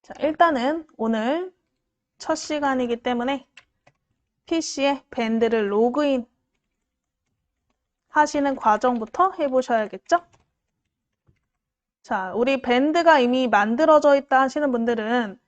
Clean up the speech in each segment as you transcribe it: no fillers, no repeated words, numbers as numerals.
자, 일단은 오늘 첫 시간이기 때문에 PC에 밴드를 로그인 하시는 과정부터 해보셔야겠죠? 자, 우리 밴드가 이미 만들어져 있다 하시는 분들은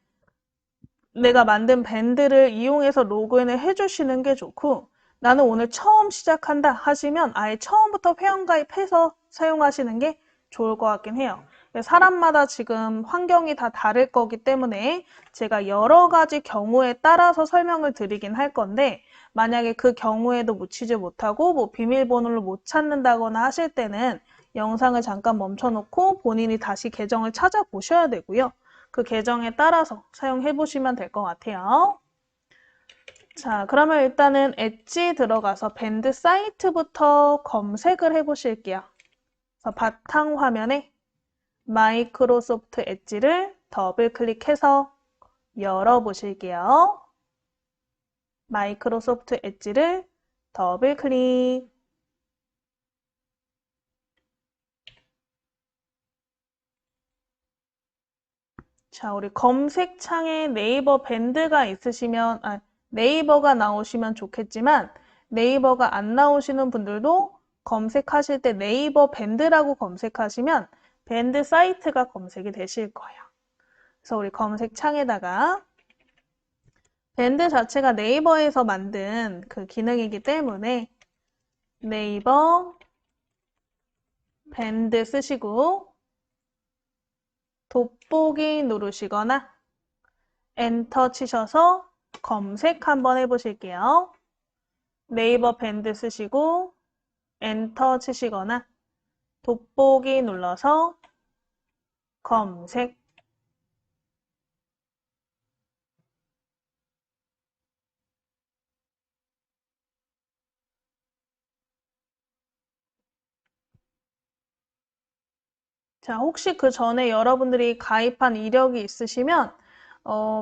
내가 만든 밴드를 이용해서 로그인을 해주시는 게 좋고, 나는 오늘 처음 시작한다 하시면 아예 처음부터 회원가입해서 사용하시는 게 좋을 것 같긴 해요. 사람마다 지금 환경이 다 다를 거기 때문에 제가 여러 가지 경우에 따라서 설명을 드리긴 할 건데, 만약에 그 경우에도 묻히지 못하고 뭐 비밀번호를 못 찾는다거나 하실 때는 영상을 잠깐 멈춰놓고 본인이 다시 계정을 찾아보셔야 되고요. 그 계정에 따라서 사용해 보시면 될 것 같아요. 자, 그러면 일단은 엣지 들어가서 밴드 사이트부터 검색을 해 보실게요. 그래서 바탕 화면에 마이크로소프트 엣지를 더블 클릭해서 열어 보실게요. 마이크로소프트 엣지를 더블 클릭. 자, 우리 검색창에 네이버 밴드가 있으시면, 네이버가 나오시면 좋겠지만, 네이버가 안 나오시는 분들도 검색하실 때 네이버 밴드라고 검색하시면 밴드 사이트가 검색이 되실 거예요. 그래서 우리 검색창에다가 밴드 자체가 네이버에서 만든 그 기능이기 때문에 네이버 밴드 쓰시고 돋보기 누르시거나 엔터 치셔서 검색 한번 해보실게요. 네이버 밴드 쓰시고 엔터 치시거나 돋보기 눌러서 검색. 자, 혹시 그 전에 여러분들이 가입한 이력이 있으시면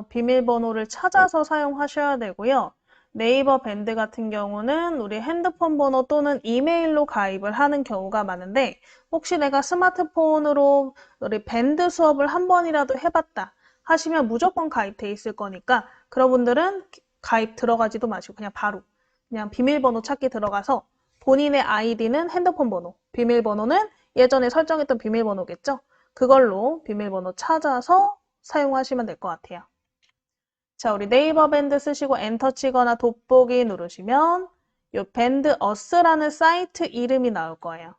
비밀번호를 찾아서 사용하셔야 되고요. 네이버 밴드 같은 경우는 우리 핸드폰 번호 또는 이메일로 가입을 하는 경우가 많은데 혹시 내가 스마트폰으로 우리 밴드 수업을 한 번이라도 해봤다 하시면 무조건 가입돼 있을 거니까 그런 분들은 가입 들어가지도 마시고 그냥 바로 그냥 비밀번호 찾기 들어가서 본인의 아이디는 핸드폰 번호, 비밀번호는 예전에 설정했던 비밀번호겠죠? 그걸로 비밀번호 찾아서 사용하시면 될 것 같아요. 자, 우리 네이버 밴드 쓰시고 엔터 치거나 돋보기 누르시면 이 밴드 어스라는 사이트 이름이 나올 거예요.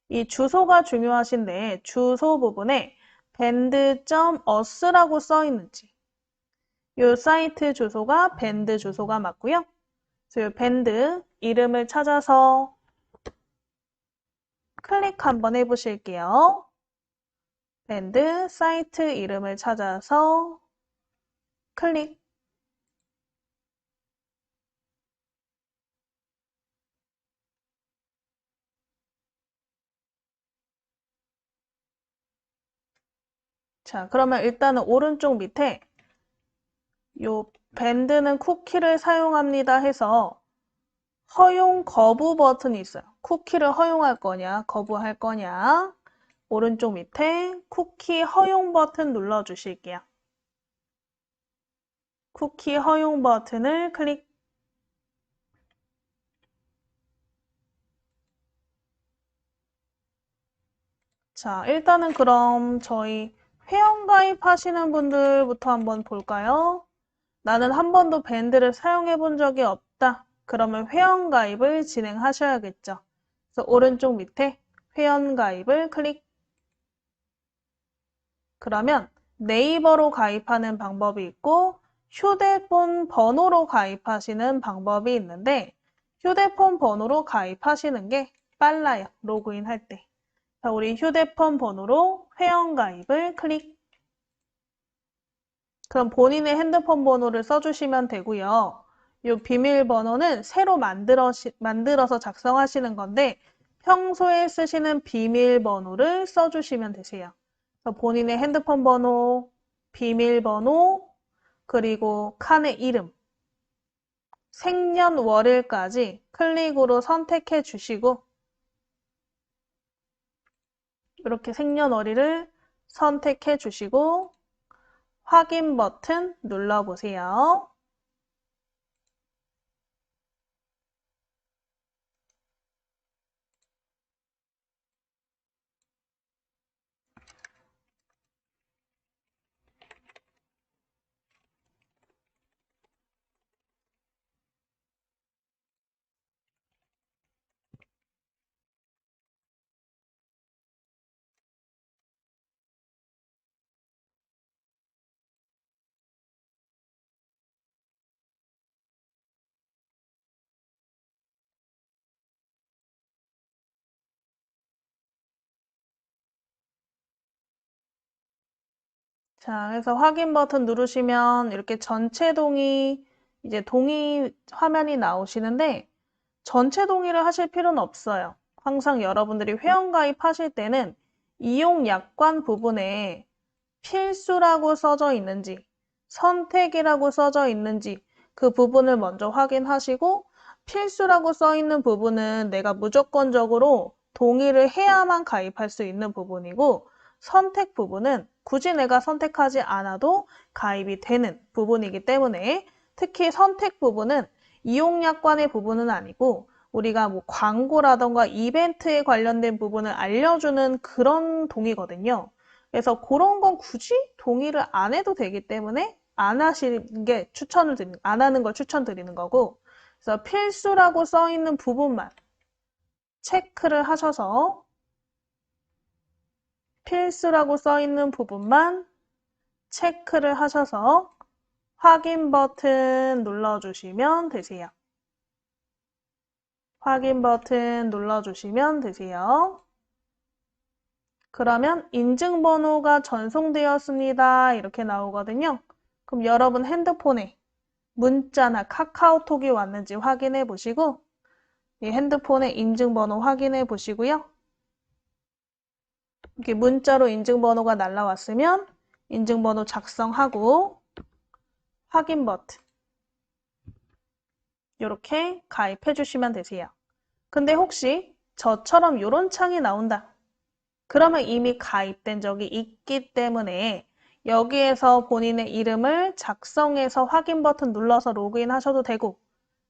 이 주소가 중요하신데 주소 부분에 밴드.us라고 써 있는지 이 사이트 주소가 밴드 주소가 맞고요. 그래서 이 밴드 이름을 찾아서 클릭 한번 해보실게요. 밴드 사이트 이름을 찾아서 클릭. 자, 그러면 일단은 오른쪽 밑에 요 밴드는 쿠키를 사용합니다 해서 허용 거부 버튼이 있어요. 쿠키를 허용할 거냐, 거부할 거냐. 오른쪽 밑에 쿠키 허용 버튼 눌러주실게요. 쿠키 허용 버튼을 클릭. 자, 일단은 그럼 저희 회원가입 하시는 분들부터 한번 볼까요? 나는 한 번도 밴드를 사용해 본 적이 없다. 그러면 회원가입을 진행하셔야겠죠. 그래서 오른쪽 밑에 회원가입을 클릭. 그러면 네이버로 가입하는 방법이 있고 휴대폰 번호로 가입하시는 방법이 있는데 휴대폰 번호로 가입하시는 게 빨라요. 로그인 할 때. 자, 우리 휴대폰 번호로 회원가입을 클릭. 그럼 본인의 핸드폰 번호를 써주시면 되고요. 이 비밀번호는 새로 만들어서 작성하시는 건데 평소에 쓰시는 비밀번호를 써주시면 되세요. 그래서 본인의 핸드폰 번호, 비밀번호, 그리고 칸의 이름, 생년월일까지 클릭으로 선택해 주시고 이렇게 생년월일을 선택해 주시고 확인 버튼 눌러보세요. 자, 그래서 확인 버튼 누르시면 이렇게 전체 동의, 이제 동의 화면이 나오시는데 전체 동의를 하실 필요는 없어요. 항상 여러분들이 회원가입 하실 때는 이용 약관 부분에 필수라고 써져 있는지, 선택이라고 써져 있는지 그 부분을 먼저 확인하시고 필수라고 써 있는 부분은 내가 무조건적으로 동의를 해야만 가입할 수 있는 부분이고 선택 부분은 굳이 내가 선택하지 않아도 가입이 되는 부분이기 때문에 특히 선택 부분은 이용약관의 부분은 아니고 우리가 뭐 광고라던가 이벤트에 관련된 부분을 알려주는 그런 동의거든요. 그래서 그런 건 굳이 동의를 안 해도 되기 때문에 안 하시는 게 안 하는 걸 추천드리는 거고, 그래서 필수라고 써 있는 부분만 체크를 하셔서 필수라고 써 있는 부분만 체크를 하셔서 확인 버튼 눌러주시면 되세요. 확인 버튼 눌러주시면 되세요. 그러면 인증번호가 전송되었습니다. 이렇게 나오거든요. 그럼 여러분 핸드폰에 문자나 카카오톡이 왔는지 확인해 보시고 이 핸드폰에 인증번호 확인해 보시고요. 이렇게 문자로 인증번호가 날라왔으면 인증번호 작성하고 확인 버튼 이렇게 가입해 주시면 되세요. 근데 혹시 저처럼 이런 창이 나온다. 그러면 이미 가입된 적이 있기 때문에 여기에서 본인의 이름을 작성해서 확인 버튼 눌러서 로그인 하셔도 되고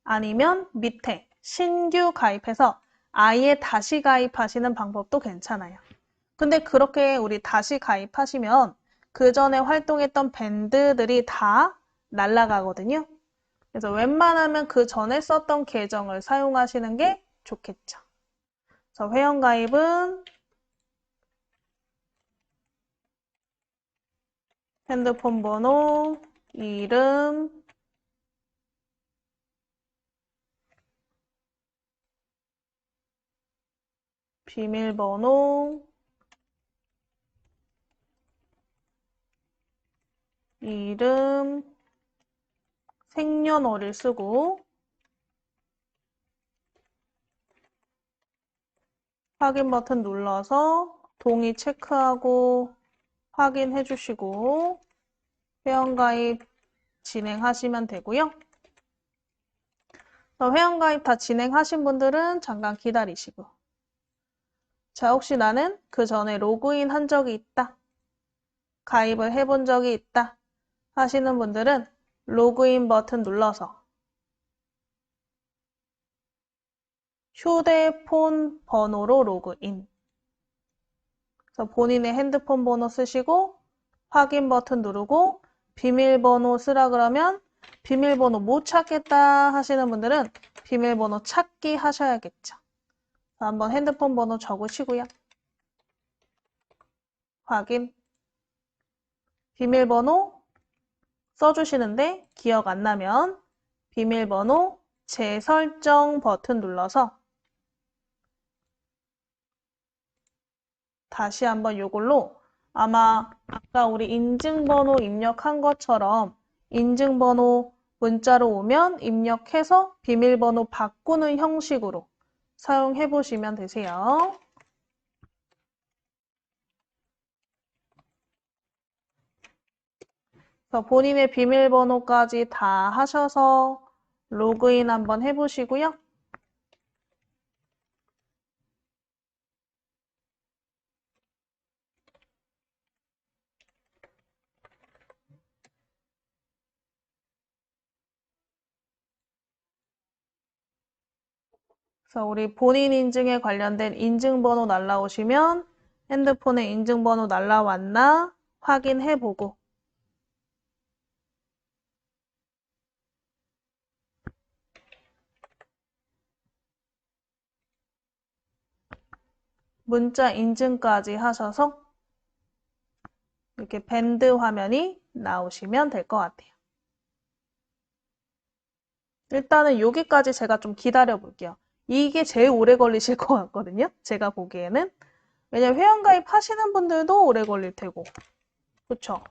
아니면 밑에 신규 가입해서 아예 다시 가입하시는 방법도 괜찮아요. 근데 그렇게 우리 다시 가입하시면 그 전에 활동했던 밴드들이 다 날아가거든요. 그래서 웬만하면 그 전에 썼던 계정을 사용하시는 게 좋겠죠. 그래서 회원가입은 핸드폰 번호, 이름, 비밀번호, 이름, 생년월일 쓰고 확인 버튼 눌러서 동의 체크하고 확인해 주시고 회원가입 진행하시면 되고요. 회원가입 다 진행하신 분들은 잠깐 기다리시고 자, 혹시 나는 그 전에 로그인 한 적이 있다. 가입을 해본 적이 있다. 하시는 분들은 로그인 버튼 눌러서 휴대폰 번호로 로그인. 그래서 본인의 핸드폰 번호 쓰시고 확인 버튼 누르고 비밀번호 쓰라 그러면 비밀번호 못 찾겠다 하시는 분들은 비밀번호 찾기 하셔야겠죠. 한번 핸드폰 번호 적으시고요. 확인. 비밀번호 써주시는데 기억 안 나면 비밀번호 재설정 버튼 눌러서 다시 한번 이걸로 아마 아까 우리 인증번호 입력한 것처럼 인증번호 문자로 오면 입력해서 비밀번호 바꾸는 형식으로 사용해 보시면 되세요. 그래서 본인의 비밀번호까지 다 하셔서 로그인 한번 해보시고요. 그래서 우리 본인 인증에 관련된 인증번호 날라오시면 핸드폰에 인증번호 날라왔나 확인해보고 문자 인증까지 하셔서 이렇게 밴드 화면이 나오시면 될 것 같아요. 일단은 여기까지 제가 좀 기다려 볼게요. 이게 제일 오래 걸리실 것 같거든요. 제가 보기에는. 왜냐면 회원가입 하시는 분들도 오래 걸릴 테고. 그쵸?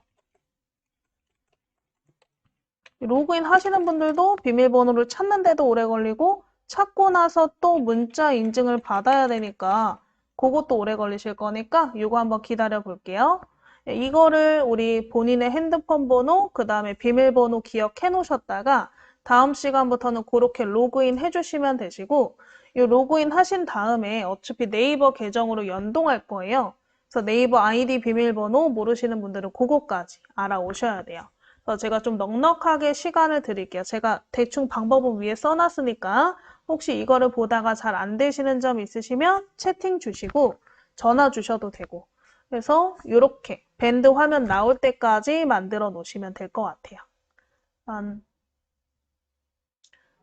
로그인 하시는 분들도 비밀번호를 찾는데도 오래 걸리고 찾고 나서 또 문자 인증을 받아야 되니까 그것도 오래 걸리실 거니까 이거 한번 기다려 볼게요. 이거를 우리 본인의 핸드폰 번호, 그 다음에 비밀번호 기억해 놓으셨다가 다음 시간부터는 그렇게 로그인 해주시면 되시고 이 로그인 하신 다음에 어차피 네이버 계정으로 연동할 거예요. 그래서 네이버 아이디 비밀번호 모르시는 분들은 그거까지 알아오셔야 돼요. 그래서 제가 좀 넉넉하게 시간을 드릴게요. 제가 대충 방법은 위에 써놨으니까 혹시 이거를 보다가 잘 안 되시는 점 있으시면 채팅 주시고 전화 주셔도 되고 그래서 이렇게 밴드 화면 나올 때까지 만들어 놓으시면 될 것 같아요.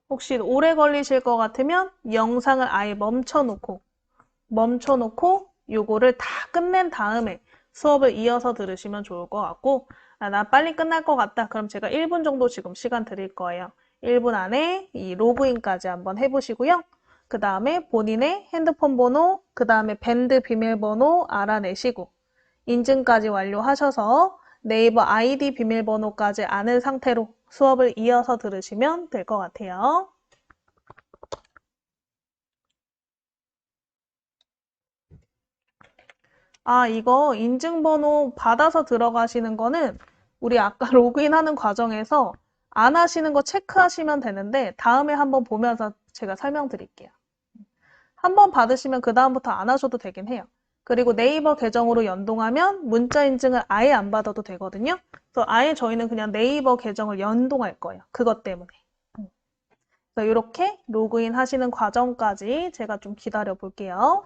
혹시 오래 걸리실 것 같으면 영상을 아예 멈춰놓고 요거를 다 끝낸 다음에 수업을 이어서 들으시면 좋을 것 같고 나 빨리 끝날 것 같다. 그럼 제가 1분 정도 지금 시간 드릴 거예요. 1분 안에 이 로그인까지 한번 해보시고요. 그 다음에 본인의 핸드폰 번호, 그 다음에 밴드 비밀번호 알아내시고 인증까지 완료하셔서 네이버 아이디 비밀번호까지 아는 상태로 수업을 이어서 들으시면 될 것 같아요. 이거 인증번호 받아서 들어가시는 거는 우리 아까 로그인하는 과정에서 안 하시는 거 체크하시면 되는데 다음에 한번 보면서 제가 설명드릴게요. 한번 받으시면 그 다음부터 안 하셔도 되긴 해요. 그리고 네이버 계정으로 연동하면 문자 인증을 아예 안 받아도 되거든요. 그래서 아예 저희는 그냥 네이버 계정을 연동할 거예요. 그것 때문에. 그래서 이렇게 로그인 하시는 과정까지 제가 좀 기다려 볼게요.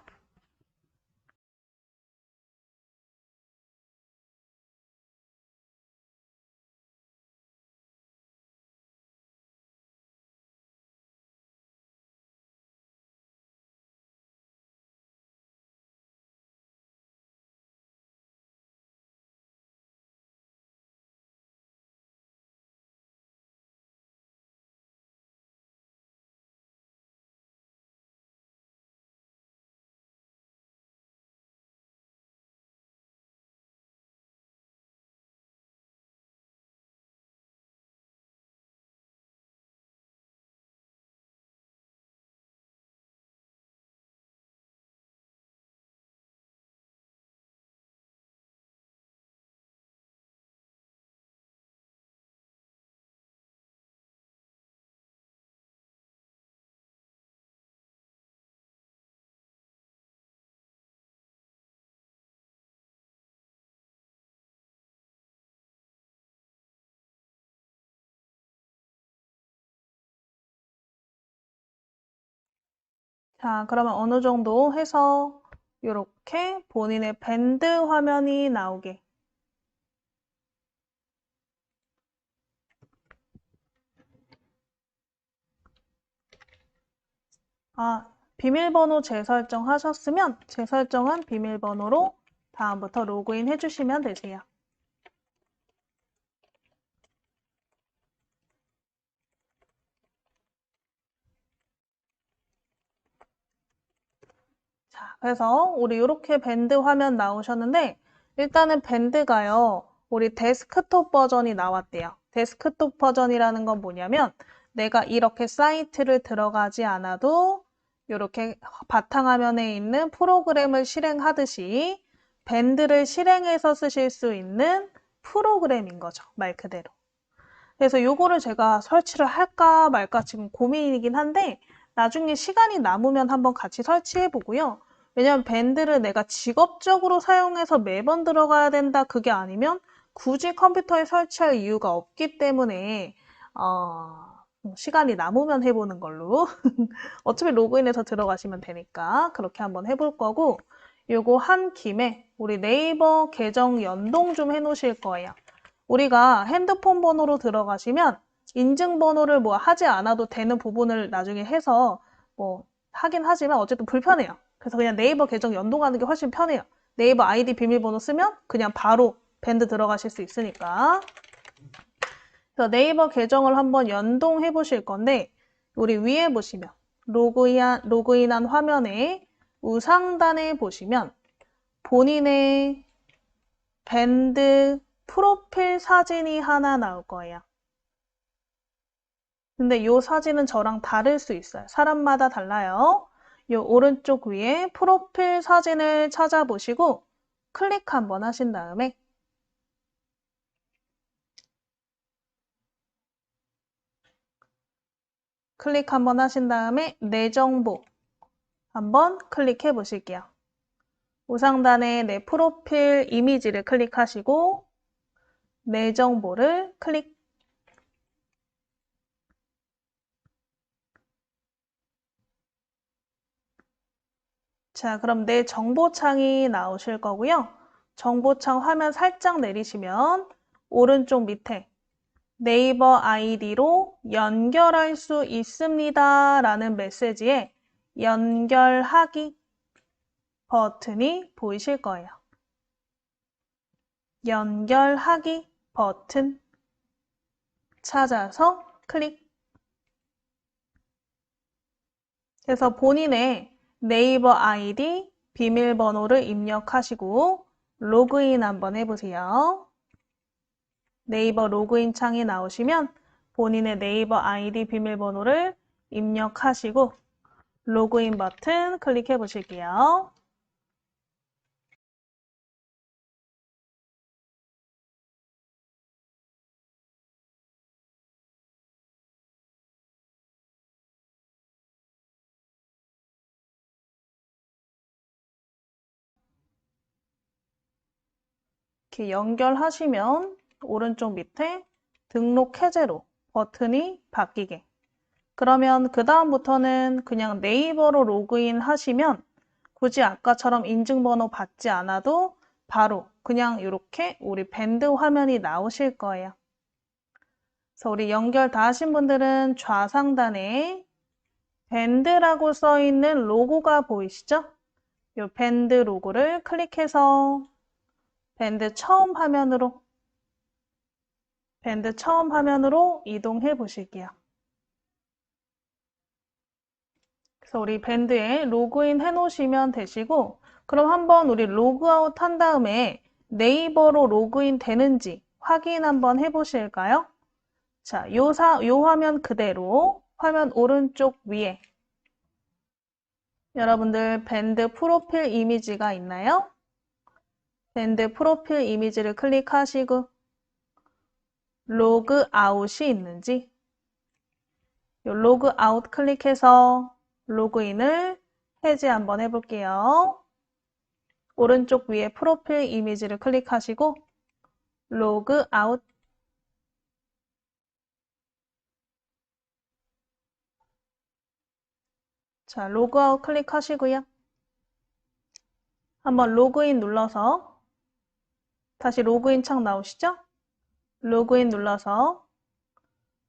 자, 그러면 어느 정도 해서 이렇게 본인의 밴드 화면이 나오게. 비밀번호 재설정 하셨으면 재설정한 비밀번호로 다음부터 로그인 해주시면 되세요. 자, 그래서 우리 이렇게 밴드 화면 나오셨는데 일단은 밴드가요. 우리 데스크톱 버전이 나왔대요. 데스크톱 버전이라는 건 뭐냐면 내가 이렇게 사이트를 들어가지 않아도 이렇게 바탕화면에 있는 프로그램을 실행하듯이 밴드를 실행해서 쓰실 수 있는 프로그램인 거죠. 말 그대로. 그래서 요거를 제가 설치를 할까 말까 지금 고민이긴 한데 나중에 시간이 남으면 한번 같이 설치해 보고요. 왜냐면 밴드를 내가 직업적으로 사용해서 매번 들어가야 된다 그게 아니면 굳이 컴퓨터에 설치할 이유가 없기 때문에 시간이 남으면 해보는 걸로. 어차피 로그인해서 들어가시면 되니까 그렇게 한번 해볼 거고, 요거 한 김에 우리 네이버 계정 연동 좀 해놓으실 거예요. 우리가 핸드폰 번호로 들어가시면 인증번호를 뭐 하지 않아도 되는 부분을 나중에 해서 뭐 하긴 하지만 어쨌든 불편해요. 그래서 그냥 네이버 계정 연동하는 게 훨씬 편해요. 네이버 아이디 비밀번호 쓰면 그냥 바로 밴드 들어가실 수 있으니까. 그래서 네이버 계정을 한번 연동해 보실 건데, 우리 위에 보시면 로그인한 화면에 우상단에 보시면 본인의 밴드 프로필 사진이 하나 나올 거예요. 근데 이 사진은 저랑 다를 수 있어요. 사람마다 달라요. 이 오른쪽 위에 프로필 사진을 찾아보시고 클릭 한번 하신 다음에 내 정보 한번 클릭해 보실게요. 우상단에 내 프로필 이미지를 클릭하시고 내 정보를 클릭. 자, 그럼 내 정보창이 나오실 거고요. 정보창 화면 살짝 내리시면 오른쪽 밑에 네이버 아이디로 연결할 수 있습니다 라는 메시지에 연결하기 버튼이 보이실 거예요. 연결하기 버튼 찾아서 클릭. 그래서 본인의 네이버 아이디 비밀번호를 입력하시고 로그인 한번 해보세요. 네이버 로그인 창이 나오시면 본인의 네이버 아이디 비밀번호를 입력하시고 로그인 버튼 클릭해 보실게요. 이렇게 연결하시면 오른쪽 밑에 등록 해제로 버튼이 바뀌게. 그러면 그 다음부터는 그냥 네이버로 로그인 하시면 굳이 아까처럼 인증번호 받지 않아도 바로 그냥 이렇게 우리 밴드 화면이 나오실 거예요. 그래서 우리 연결 다 하신 분들은 좌상단에 밴드라고 써 있는 로고가 보이시죠? 이 밴드 로고를 클릭해서 밴드 처음 화면으로 이동해 보실게요. 그래서 우리 밴드에 로그인 해 놓으시면 되시고, 그럼 한번 우리 로그아웃 한 다음에 네이버로 로그인 되는지 확인 한번 해 보실까요? 자, 요 화면 그대로 화면 오른쪽 위에 여러분들 밴드 프로필 이미지가 있나요? 밴드 프로필 이미지를 클릭하시고 로그아웃이 있는지 요 로그아웃 클릭해서 로그인을 해제 한번 해볼게요. 오른쪽 위에 프로필 이미지를 클릭하시고 로그아웃. 자, 로그아웃 클릭하시고요. 한번 로그인 눌러서 다시 로그인 창 나오시죠? 로그인 눌러서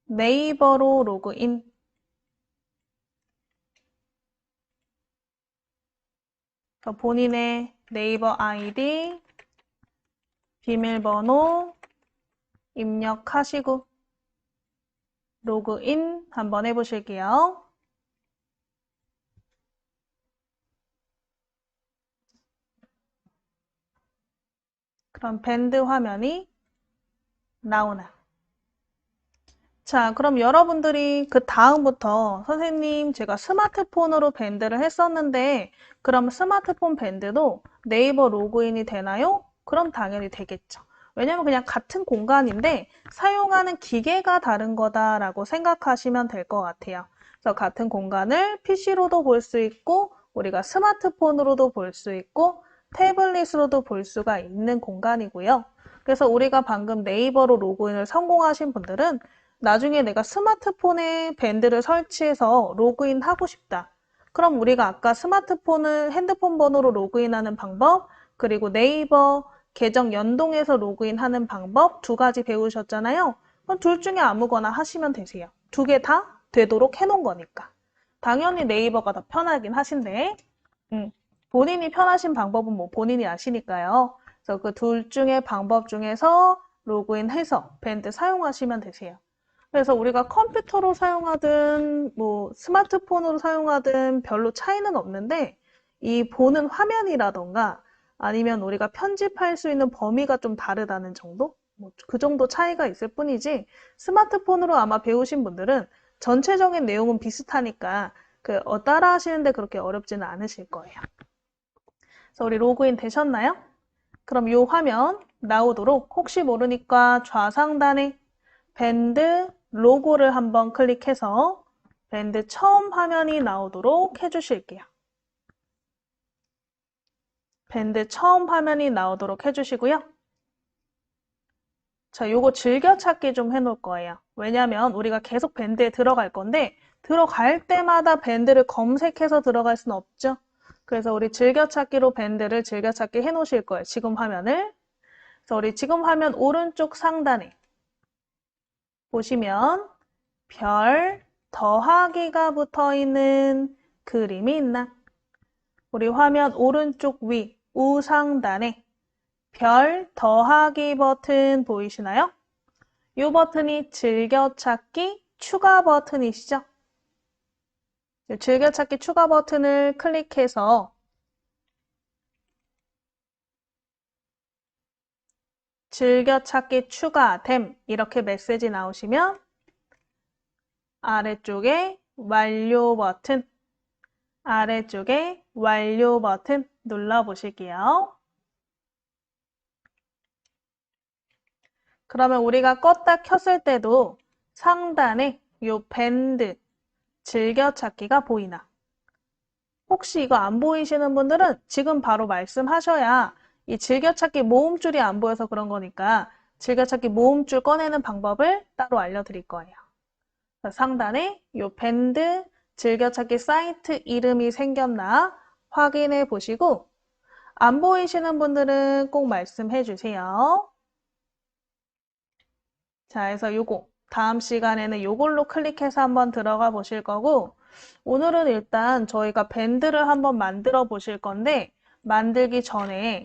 네이버로 로그인. 본인의 네이버 아이디, 비밀번호 입력하시고 로그인 한번 해보실게요. 그럼 밴드 화면이 나오나. 자, 그럼 여러분들이 그 다음부터 선생님 제가 스마트폰으로 밴드를 했었는데 그럼 스마트폰 밴드도 네이버 로그인이 되나요? 그럼 당연히 되겠죠. 왜냐면 그냥 같은 공간인데 사용하는 기계가 다른 거다라고 생각하시면 될 것 같아요. 그래서 같은 공간을 PC로도 볼 수 있고 우리가 스마트폰으로도 볼 수 있고 태블릿으로도 볼 수가 있는 공간이고요. 그래서 우리가 방금 네이버로 로그인을 성공하신 분들은 나중에 내가 스마트폰에 밴드를 설치해서 로그인하고 싶다. 그럼 우리가 아까 스마트폰을 핸드폰 번호로 로그인하는 방법, 그리고 네이버 계정 연동해서 로그인하는 방법 두 가지 배우셨잖아요. 그럼 둘 중에 아무거나 하시면 되세요. 두 개 다 되도록 해놓은 거니까. 당연히 네이버가 더 편하긴 하신데, 본인이 편하신 방법은 뭐 본인이 아시니까요. 그래서 그 둘 중에 방법 중에서 로그인해서 밴드 사용하시면 되세요. 그래서 우리가 컴퓨터로 사용하든 뭐 스마트폰으로 사용하든 별로 차이는 없는데 이 보는 화면이라던가 아니면 우리가 편집할 수 있는 범위가 좀 다르다는 정도? 뭐 그 정도 차이가 있을 뿐이지 스마트폰으로 아마 배우신 분들은 전체적인 내용은 비슷하니까 따라 하시는데 그렇게 어렵지는 않으실 거예요. 그래서 우리 로그인 되셨나요? 그럼 이 화면 나오도록 혹시 모르니까 좌상단에 밴드 로고를 한번 클릭해서 밴드 처음 화면이 나오도록 해주실게요. 밴드 처음 화면이 나오도록 해주시고요. 자, 요거 즐겨찾기 좀 해놓을 거예요. 왜냐면 우리가 계속 밴드에 들어갈 건데 들어갈 때마다 밴드를 검색해서 들어갈 수는 없죠. 그래서 우리 즐겨찾기로 밴드를 즐겨찾기 해놓으실 거예요. 지금 화면을. 그래서 우리 지금 화면 오른쪽 상단에 보시면 별 더하기가 붙어 있는 그림이 있나? 우리 화면 오른쪽 위 우상단에 별 더하기 버튼 보이시나요? 이 버튼이 즐겨찾기 추가 버튼이시죠? 즐겨찾기 추가 버튼을 클릭해서 즐겨찾기 추가됨 이렇게 메시지 나오시면 아래쪽에 완료 버튼 아래쪽에 완료 버튼 눌러보실게요. 그러면 우리가 껐다 켰을 때도 상단에 이 밴드 즐겨찾기가 보이나? 혹시 이거 안 보이시는 분들은 지금 바로 말씀하셔야 이 즐겨찾기 모음줄이 안 보여서 그런 거니까 즐겨찾기 모음줄 꺼내는 방법을 따로 알려드릴 거예요. 상단에 이 밴드 즐겨찾기 사이트 이름이 생겼나 확인해 보시고 안 보이시는 분들은 꼭 말씀해 주세요. 자, 그래서 요거 다음 시간에는 요걸로 클릭해서 한번 들어가 보실 거고 오늘은 일단 저희가 밴드를 한번 만들어 보실 건데 만들기 전에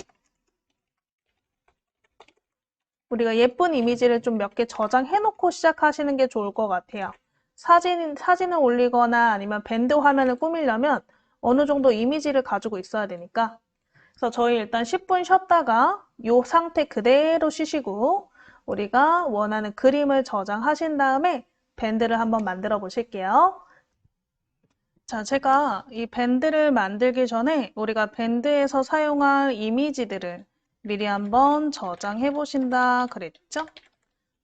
우리가 예쁜 이미지를 좀 몇 개 저장해 놓고 시작하시는 게 좋을 것 같아요. 사진을 올리거나 아니면 밴드 화면을 꾸미려면 어느 정도 이미지를 가지고 있어야 되니까 그래서 저희 일단 10분 쉬었다가 이 상태 그대로 쉬시고 우리가 원하는 그림을 저장하신 다음에 밴드를 한번 만들어 보실게요. 자, 제가 이 밴드를 만들기 전에 우리가 밴드에서 사용할 이미지들을 미리 한번 저장해 보신다 그랬죠?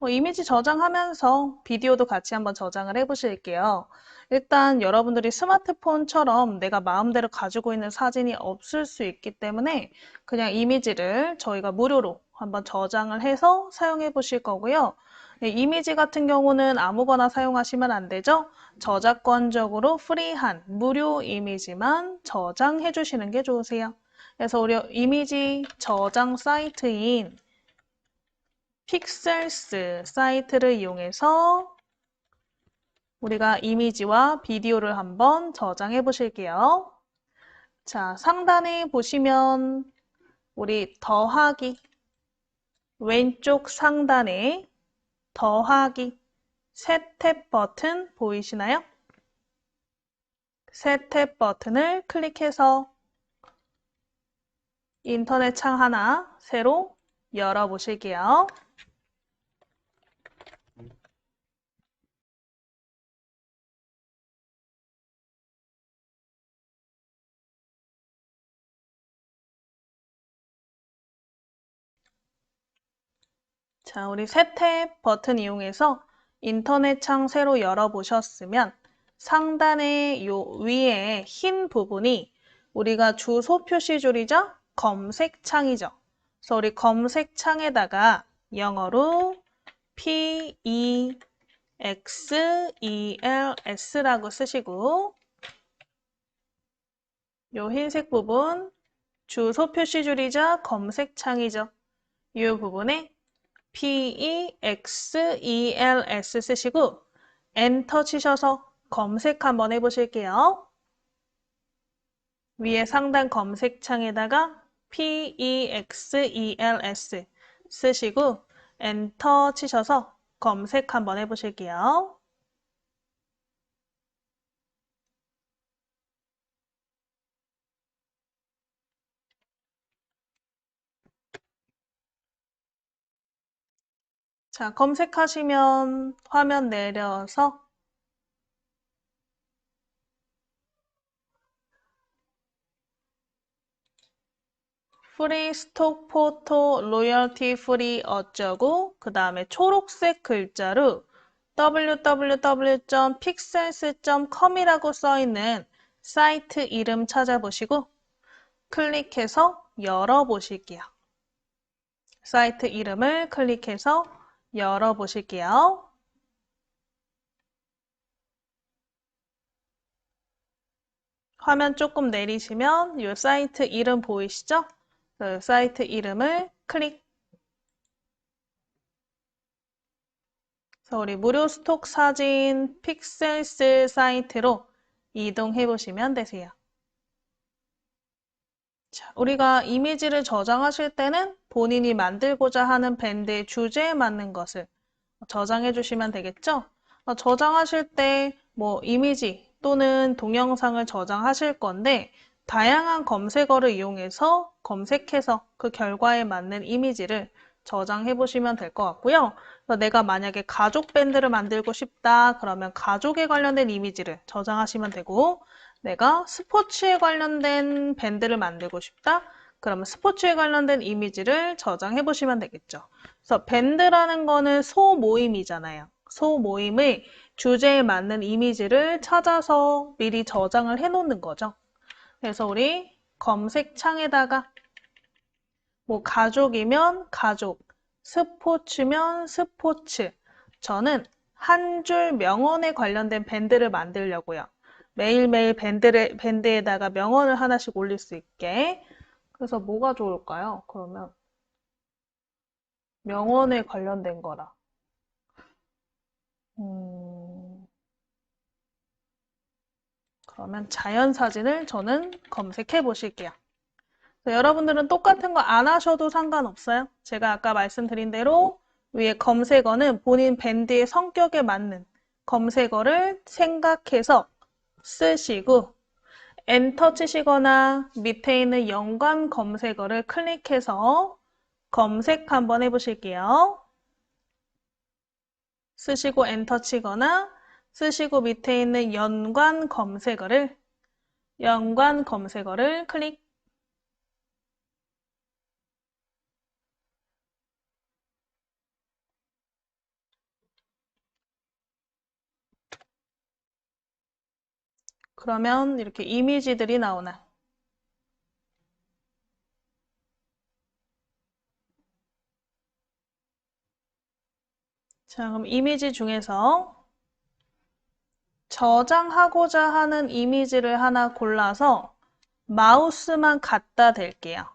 이미지 저장하면서 비디오도 같이 한번 저장을 해 보실게요. 일단 여러분들이 스마트폰처럼 내가 마음대로 가지고 있는 사진이 없을 수 있기 때문에 그냥 이미지를 저희가 무료로 한번 저장을 해서 사용해 보실 거고요. 이미지 같은 경우는 아무거나 사용하시면 안 되죠. 저작권적으로 프리한 무료 이미지만 저장해 주시는 게 좋으세요. 그래서 우리 이미지 저장 사이트인 픽셀스 사이트를 이용해서 우리가 이미지와 비디오를 한번 저장해 보실게요. 자, 상단에 보시면 우리 더하기 왼쪽 상단에 더하기 새 탭 버튼 보이시나요? 새 탭 버튼을 클릭해서 인터넷 창 하나 새로 열어 보실게요. 자, 우리 새 탭 버튼 이용해서 인터넷 창 새로 열어보셨으면 상단의 요 위에 흰 부분이 우리가 주소 표시줄이죠? 검색창이죠. 그래서 우리 검색창에다가 영어로 PEST XELS라고 쓰시고 요 흰색 부분 주소 표시 줄이자 검색창이죠. 이 부분에 PEXELS 쓰시고 엔터 치셔서 검색 한번 해보실게요. 위에 상단 검색창에다가 PEXELS 쓰시고 엔터 치셔서 검색 한번 해보실게요. 자, 검색하시면 화면 내려서 프리 스톡 포토 로열티 프리 어쩌고 그 다음에 초록색 글자로 www.pixels.com이라고 써있는 사이트 이름 찾아보시고 클릭해서 열어보실게요. 사이트 이름을 클릭해서 열어보실게요. 화면 조금 내리시면 이 사이트 이름 보이시죠? 그 사이트 이름을 클릭. 그래서 우리 무료 스톡 사진 픽셀스 사이트로 이동해 보시면 되세요. 자, 우리가 이미지를 저장하실 때는 본인이 만들고자 하는 밴드의 주제에 맞는 것을 저장해 주시면 되겠죠? 저장하실 때 뭐 이미지 또는 동영상을 저장하실 건데 다양한 검색어를 이용해서 검색해서 그 결과에 맞는 이미지를 저장해 보시면 될 것 같고요. 그래서 내가 만약에 가족 밴드를 만들고 싶다 그러면 가족에 관련된 이미지를 저장하시면 되고 내가 스포츠에 관련된 밴드를 만들고 싶다 그러면 스포츠에 관련된 이미지를 저장해 보시면 되겠죠. 그래서 밴드라는 거는 소모임이잖아요. 소모임의 주제에 맞는 이미지를 찾아서 미리 저장을 해 놓는 거죠. 그래서 우리 검색창에다가 뭐 가족이면 가족, 스포츠면 스포츠. 저는 한 줄 명언에 관련된 밴드를 만들려고요. 매일매일 밴드에다가 명언을 하나씩 올릴 수 있게. 그래서 뭐가 좋을까요? 그러면 명언에 관련된 거라. 그러면 자연 사진을 저는 검색해 보실게요. 여러분들은 똑같은 거 안 하셔도 상관없어요. 제가 아까 말씀드린 대로 위에 검색어는 본인 밴드의 성격에 맞는 검색어를 생각해서 쓰시고 엔터 치시거나 밑에 있는 연관 검색어를 클릭해서 검색 한번 해보실게요. 쓰시고 엔터 치거나 쓰시고 밑에 있는 연관 검색어를 클릭. 그러면 이렇게 이미지들이 나오나. 자, 그럼 이미지 중에서 저장하고자 하는 이미지를 하나 골라서 마우스만 갖다 댈게요.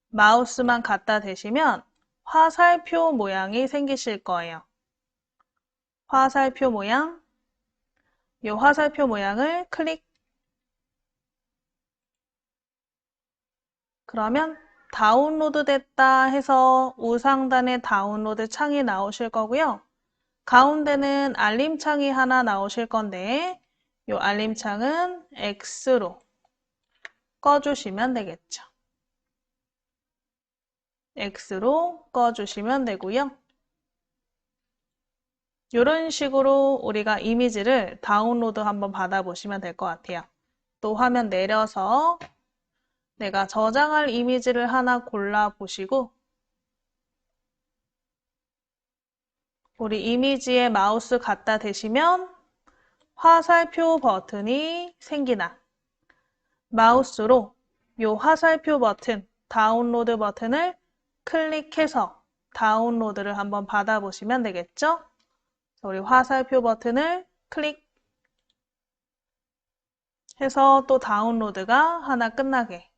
마우스만 갖다 대시면 화살표 모양이 생기실 거예요. 화살표 모양. 이 화살표 모양을 클릭. 그러면 다운로드 됐다 해서 우상단에 다운로드 창이 나오실 거고요. 가운데는 알림창이 하나 나오실 건데 이 알림창은 X로 꺼주시면 되겠죠. X로 꺼주시면 되고요. 이런 식으로 우리가 이미지를 다운로드 한번 받아보시면 될 것 같아요. 또 화면 내려서 내가 저장할 이미지를 하나 골라보시고 우리 이미지에 마우스 갖다 대시면 화살표 버튼이 생기나 마우스로 이 화살표 버튼, 다운로드 버튼을 클릭해서 다운로드를 한번 받아보시면 되겠죠? 우리 화살표 버튼을 클릭해서 또 다운로드가 하나 끝나게.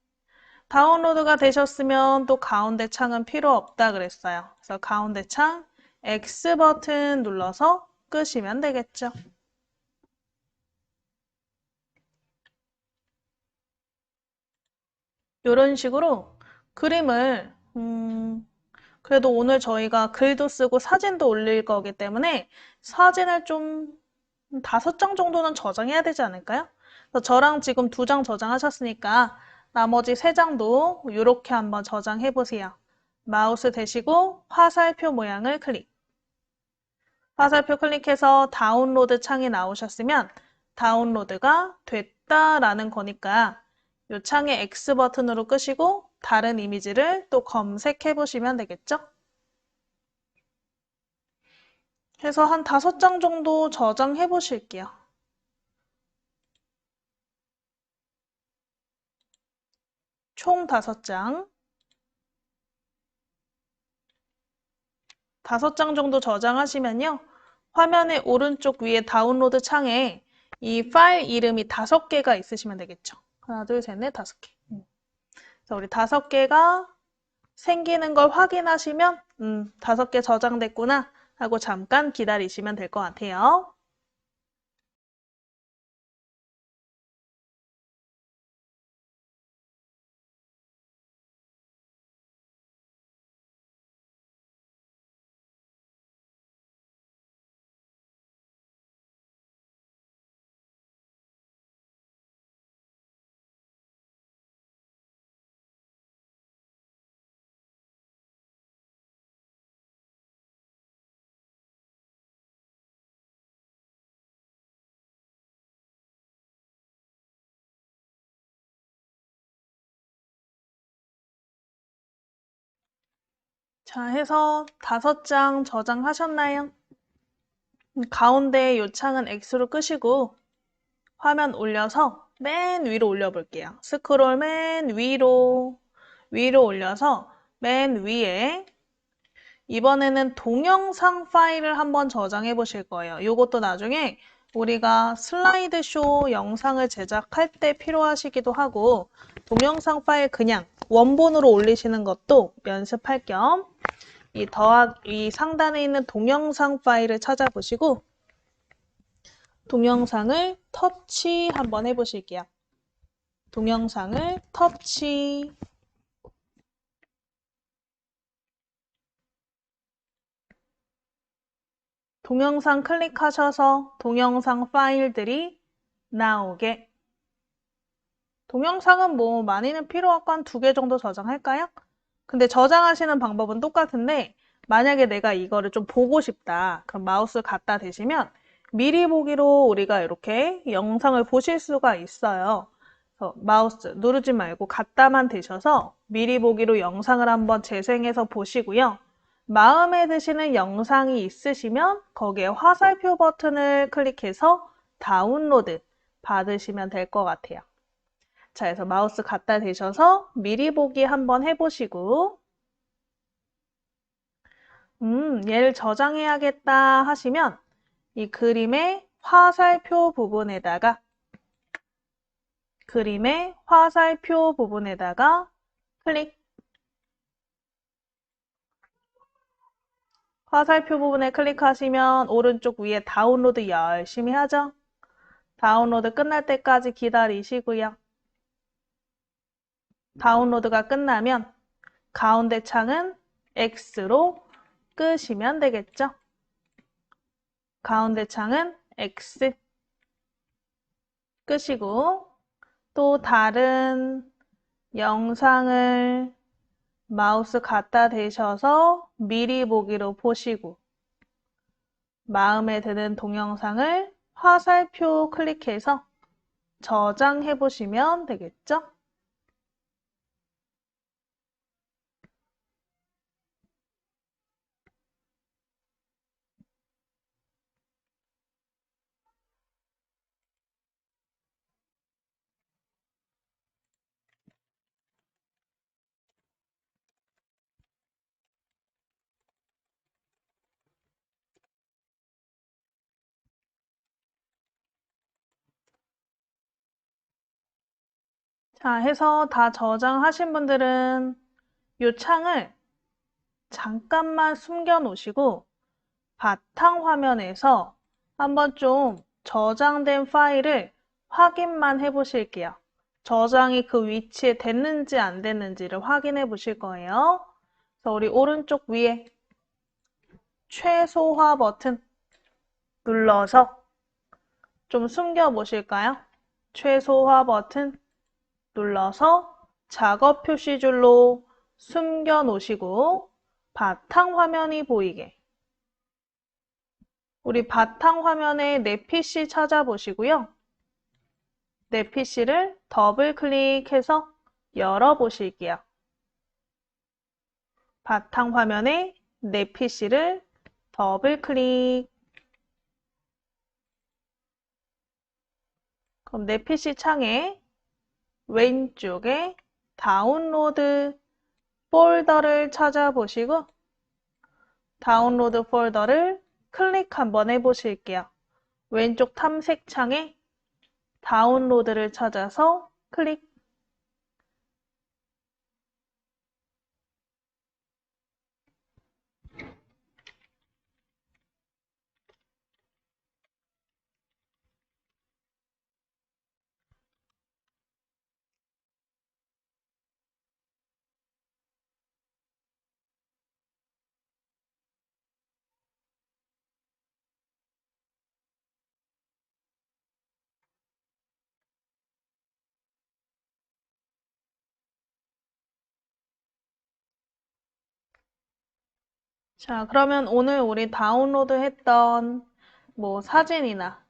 다운로드가 되셨으면 또 가운데 창은 필요 없다 그랬어요. 그래서 가운데 창 X 버튼 눌러서 끄시면 되겠죠. 이런 식으로 그림을 그래도 오늘 저희가 글도 쓰고 사진도 올릴 거기 때문에 사진을 좀 5장 정도는 저장해야 되지 않을까요? 그래서 저랑 지금 2장 저장하셨으니까 나머지 3장도 이렇게 한번 저장해 보세요. 마우스 대시고 화살표 모양을 클릭. 화살표 클릭해서 다운로드 창이 나오셨으면 다운로드가 됐다라는 거니까 이 창의 X 버튼으로 끄시고 다른 이미지를 또 검색해 보시면 되겠죠? 해서 한 5장 정도 저장해 보실게요. 총 5장. 5장 정도 저장하시면요. 화면의 오른쪽 위에 다운로드 창에 이 파일 이름이 5개가 있으시면 되겠죠. 하나, 둘, 셋, 넷, 5개. 그래서 우리 5개가 생기는 걸 확인하시면 5개 저장됐구나 하고 잠깐 기다리시면 될 것 같아요. 자, 해서 5장 저장하셨나요? 가운데 요 창은 X로 끄시고 화면 올려서 맨 위로 올려볼게요. 스크롤 맨 위로 올려서 맨 위에 이번에는 동영상 파일을 한번 저장해 보실 거예요. 이것도 나중에 우리가 슬라이드쇼 영상을 제작할 때 필요하시기도 하고 동영상 파일 그냥 원본으로 올리시는 것도 연습할 겸 이 상단에 있는 동영상 파일을 찾아보시고 동영상을 터치 한번 해보실게요. 동영상을 터치. 동영상 클릭하셔서 동영상 파일들이 나오게. 동영상은 뭐 많이는 필요 없고 한 2개 정도 저장할까요? 근데 저장하시는 방법은 똑같은데 만약에 내가 이거를 좀 보고 싶다. 그럼 마우스 갖다 대시면 미리 보기로 우리가 이렇게 영상을 보실 수가 있어요. 그래서 마우스 누르지 말고 갖다만 대셔서 미리 보기로 영상을 한번 재생해서 보시고요. 마음에 드시는 영상이 있으시면 거기에 화살표 버튼을 클릭해서 다운로드 받으시면 될 것 같아요. 자, 그래서 마우스 갖다 대셔서 미리 보기 한번 해보시고 얘를 저장해야겠다 하시면 이 그림의 화살표 부분에다가 클릭. 화살표 부분에 클릭하시면 오른쪽 위에 다운로드 열심히 하죠? 다운로드 끝날 때까지 기다리시고요. 다운로드가 끝나면 가운데 창은 X로 끄시면 되겠죠? 가운데 창은 X 끄시고 또 다른 영상을 마우스 갖다 대셔서 미리 보기로 보시고 마음에 드는 동영상을 화살표 클릭해서 저장해 보시면 되겠죠? 자, 해서 다 저장하신 분들은 이 창을 잠깐만 숨겨 놓으시고 바탕화면에서 한번 좀 저장된 파일을 확인만 해 보실게요. 저장이 그 위치에 됐는지 안 됐는지를 확인해 보실 거예요. 그래서 우리 오른쪽 위에 최소화 버튼 눌러서 좀 숨겨 보실까요? 최소화 버튼 눌러서 작업 표시줄로 숨겨 놓으시고 바탕화면이 보이게 우리 바탕화면에 내 PC 찾아보시고요. 내 PC를 더블 클릭해서 열어보실게요. 바탕화면에 내 PC를 더블 클릭. 그럼 내 PC 창에 왼쪽에 다운로드 폴더를 찾아보시고 다운로드 폴더를 클릭 한번 해보실게요. 왼쪽 탐색창에 다운로드를 찾아서 클릭. 자, 그러면 오늘 우리 다운로드 했던 뭐 사진이나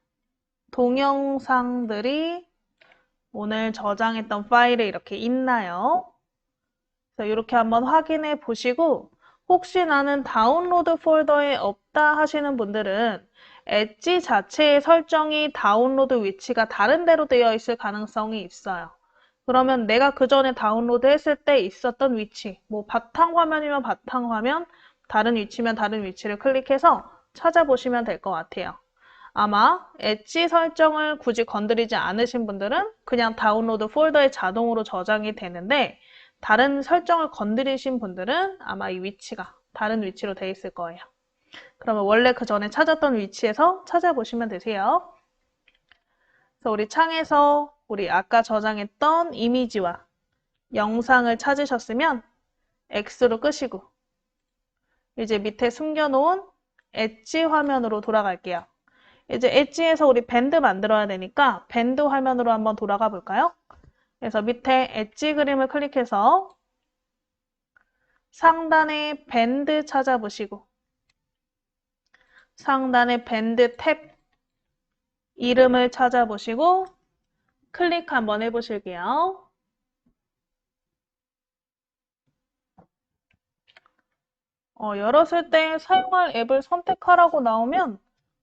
동영상들이 오늘 저장했던 파일에 이렇게 있나요? 그래서 이렇게 한번 확인해 보시고 혹시 나는 다운로드 폴더에 없다 하시는 분들은 엣지 자체의 설정이 다운로드 위치가 다른 데로 되어 있을 가능성이 있어요. 그러면 내가 그 전에 다운로드 했을 때 있었던 위치, 뭐 바탕화면이면 바탕화면, 다른 위치면 다른 위치를 클릭해서 찾아보시면 될 것 같아요. 아마 엣지 설정을 굳이 건드리지 않으신 분들은 그냥 다운로드 폴더에 자동으로 저장이 되는데 다른 설정을 건드리신 분들은 아마 이 위치가 다른 위치로 되어 있을 거예요. 그러면 원래 그 전에 찾았던 위치에서 찾아보시면 되세요. 그래서 우리 창에서 우리 아까 저장했던 이미지와 영상을 찾으셨으면 X로 끄시고 이제 밑에 숨겨놓은 엣지 화면으로 돌아갈게요. 이제 엣지에서 우리 밴드 만들어야 되니까 밴드 화면으로 한번 돌아가 볼까요? 그래서 밑에 엣지 그림을 클릭해서 상단에 밴드 찾아보시고 상단에 밴드 탭 이름을 찾아보시고 클릭 한번 해보실게요. 열었을 때 사용할 앱을 선택하라고 나오면